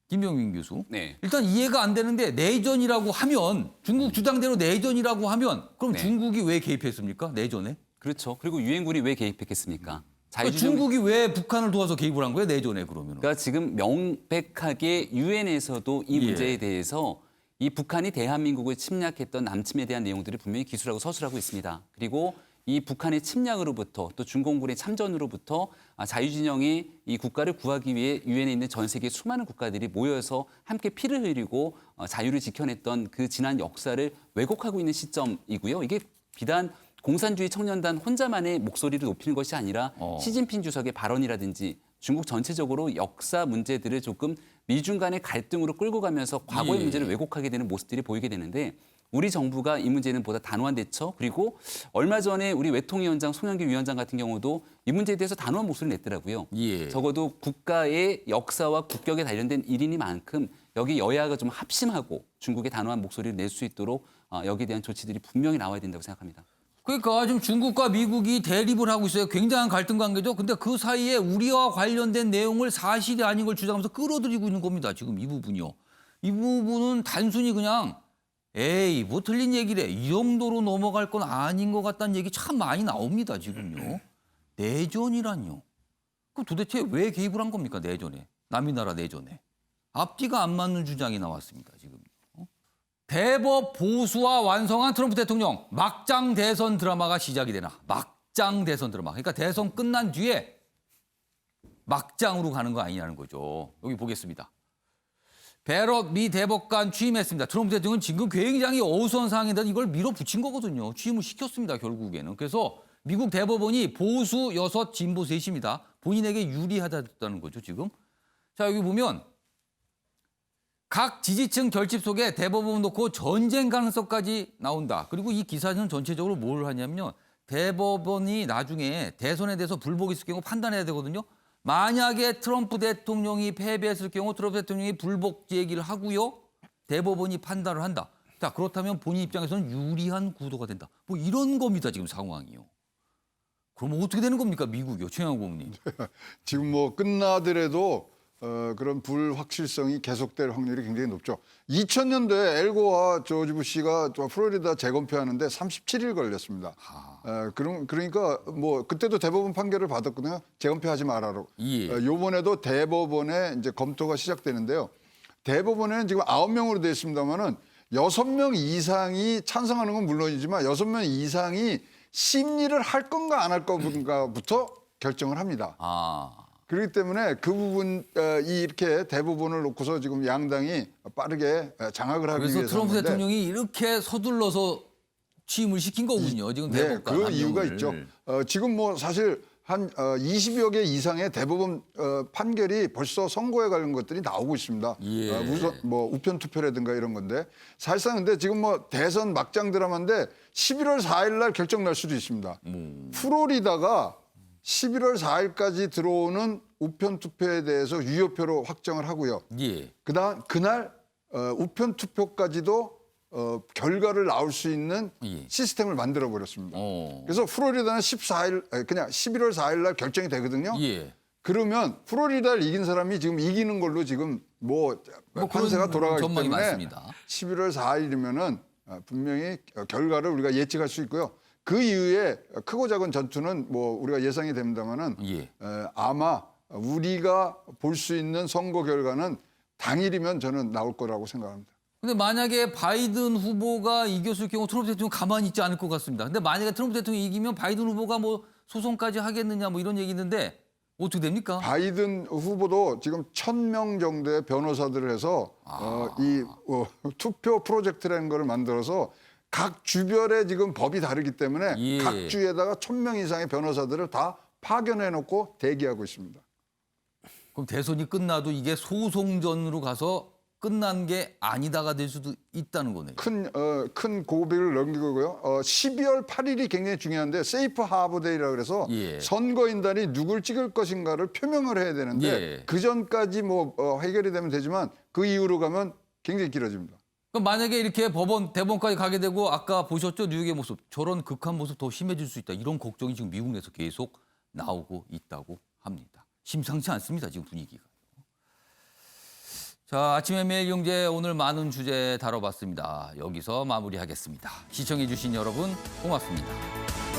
김병민 교수. 네. 일단 이해가 안 되는데 내전이라고 하면 중국 주장대로 내전이라고 하면 그럼 네. 중국이 왜 개입했습니까? 내전에? 그렇죠. 그리고 유엔군이 왜 개입했겠습니까? 그러니까 중국이 왜 북한을 도와서 개입을 한 거예요? 내전에 그러면? 그러니까 지금 명백하게 유엔에서도 이 문제에 대해서 이 북한이 대한민국을 침략했던 남침에 대한 내용들을 분명히 기술하고 서술하고 있습니다. 그리고 이 북한의 침략으로부터 또 중공군의 참전으로부터 자유진영의 이 국가를 구하기 위해 유엔에 있는 전 세계 수많은 국가들이 모여서 함께 피를 흘리고 자유를 지켜냈던 그 지난 역사를 왜곡하고 있는 시점이고요. 이게 비단 공산주의 청년단 혼자만의 목소리를 높이는 것이 아니라 시진핑 주석의 발언이라든지 중국 전체적으로 역사 문제들을 조금 미중 간의 갈등으로 끌고 가면서 과거의 문제를 왜곡하게 되는 모습들이 보이게 되는데 우리 정부가 이 문제는 보다 단호한 대처 그리고 얼마 전에 우리 외통위원장 송영길 위원장 같은 경우도 이 문제에 대해서 단호한 목소리를 냈더라고요. 적어도 국가의 역사와 국격에 관련된 일이니만큼 여기 여야가 좀 합심하고 중국의 단호한 목소리를 낼 수 있도록 여기에 대한 조치들이 분명히 나와야 된다고 생각합니다. 그러니까 지금 중국과 미국이 대립을 하고 있어요. 굉장한 갈등 관계죠. 근데 그 사이에 우리와 관련된 내용을 사실이 아닌 걸 주장하면서 끌어들이고 있는 겁니다. 지금 이 부분이요. 이 부분은 단순히 그냥 에이 뭐 틀린 얘기래 이 정도로 넘어갈 건 아닌 것 같다는 얘기 참 많이 나옵니다. 지금요. 내전이란요. 그 도대체 왜 개입을 한 겁니까? 내전에. 남의 나라 내전에. 앞뒤가 안 맞는 주장이 나왔습니다. 지금. 대법 보수와 완성한 트럼프 대통령 막장 대선 드라마가 시작이 되나. 막장 대선 드라마. 그러니까 대선 끝난 뒤에 막장으로 가는 거 아니냐는 거죠. 여기 보겠습니다. 베럿 미 대법관 취임했습니다. 트럼프 대통령은 지금 굉장히 어수선한 상황인데 이걸 밀어붙인 거거든요. 취임을 시켰습니다. 결국에는. 그래서 미국 대법원이 보수 6, 진보 3입니다. 본인에게 유리하다는 거죠. 지금. 자 여기 보면 각 지지층 결집 속에 대법원 놓고 전쟁 가능성까지 나온다. 그리고 이 기사는 전체적으로 뭘 하냐면요. 대법원이 나중에 대선에 대해서 불복이 있을 경우 판단해야 되거든요. 만약에 트럼프 대통령이 패배했을 경우 트럼프 대통령이 불복 제기를 하고요. 대법원이 판단을 한다. 자, 그렇다면 본인 입장에서는 유리한 구도가 된다. 뭐 이런 겁니다. 지금 상황이요. 그럼 어떻게 되는 겁니까? 미국이요. 최영호 고문님. 지금 뭐 끝나더라도 그런 불확실성이 계속될 확률이 굉장히 높죠. 2000년도에 엘고와 조지 부시가 플로리다 재검표하는데 37일 걸렸습니다. 그러니까 뭐 그때도 대법원 판결을 받았거든요. 재검표하지 말아라고. 이번에도 대법원에 이제 검토가 시작되는데요. 대법원에는 지금 9명으로 되어 있습니다만은 6명 이상이 찬성하는 건 물론이지만 6명 이상이 심리를 할 건가 안 할 건가부터 결정을 합니다. 그렇기 때문에 그 부분 이렇게 대법원을 놓고서 지금 양당이 빠르게 장악을 하기 위해서 그래서 트럼프 대통령이 이렇게 서둘러서 취임을 시킨 거군요. 지금 대법관. 그 이유가 있죠. 지금 뭐 사실 한 20여 개 이상의 대법원 판결이 벌써 선고에 관련 것들이 나오고 있습니다. 우선 뭐 우편 투표라든가 이런 건데 사실상 근데 지금 뭐 대선 막장 드라마인데 11월 4일 날 결정 날 수도 있습니다. 플로리다가 11월 4일까지 들어오는 우편 투표에 대해서 유효표로 확정을 하고요. 예. 그다음 그날 우편 투표까지도 결과를 나올 수 있는 예. 시스템을 만들어 버렸습니다. 그래서 플로리다는 14일 그냥 11월 4일 날 결정이 되거든요. 예. 그러면 플로리다를 이긴 사람이 지금 이기는 걸로 지금 뭐 판세가 그런 돌아가기 전망이 때문에 많습니다. 11월 4일이면은 분명히 결과를 우리가 예측할 수 있고요. 그 이후에 크고 작은 전투는 뭐 우리가 예상이 됩니다만은 예. 아마 우리가 볼 수 있는 선거 결과는 당일이면 저는 나올 거라고 생각합니다. 근데 만약에 바이든 후보가 이겼을 경우 트럼프 대통령 가만히 있지 않을 것 같습니다. 근데 만약에 트럼프 대통령이 이기면 바이든 후보가 뭐 소송까지 하겠느냐 뭐 이런 얘기 있는데 어떻게 됩니까? 바이든 후보도 지금 1,000명 정도의 변호사들을 해서 투표 프로젝트라는 걸 만들어서 각 주별에 지금 법이 다르기 때문에 예. 각 주에다가 1,000명 이상의 변호사들을 다 파견해 놓고 대기하고 있습니다. 그럼 대선이 끝나도 이게 소송전으로 가서 끝난 게 아니다가 될 수도 있다는 거네요. 큰 고비를 넘기고요. 12월 8일이 굉장히 중요한데 세이프 하버데이라고 그래서 예. 선거인단이 누굴 찍을 것인가를 표명을 해야 되는데 예. 그 전까지 뭐 해결이 되면 되지만 그 이후로 가면 굉장히 길어집니다. 그럼 만약에 이렇게 대법원까지 가게 되고 아까 보셨죠? 뉴욕의 모습. 저런 극한 모습 더 심해질 수 있다. 이런 걱정이 지금 미국 내에서 계속 나오고 있다고 합니다. 심상치 않습니다. 지금 분위기가. 자, 아침의 매일 경제 오늘 많은 주제 다뤄봤습니다. 여기서 마무리하겠습니다. 시청해 주신 여러분 고맙습니다.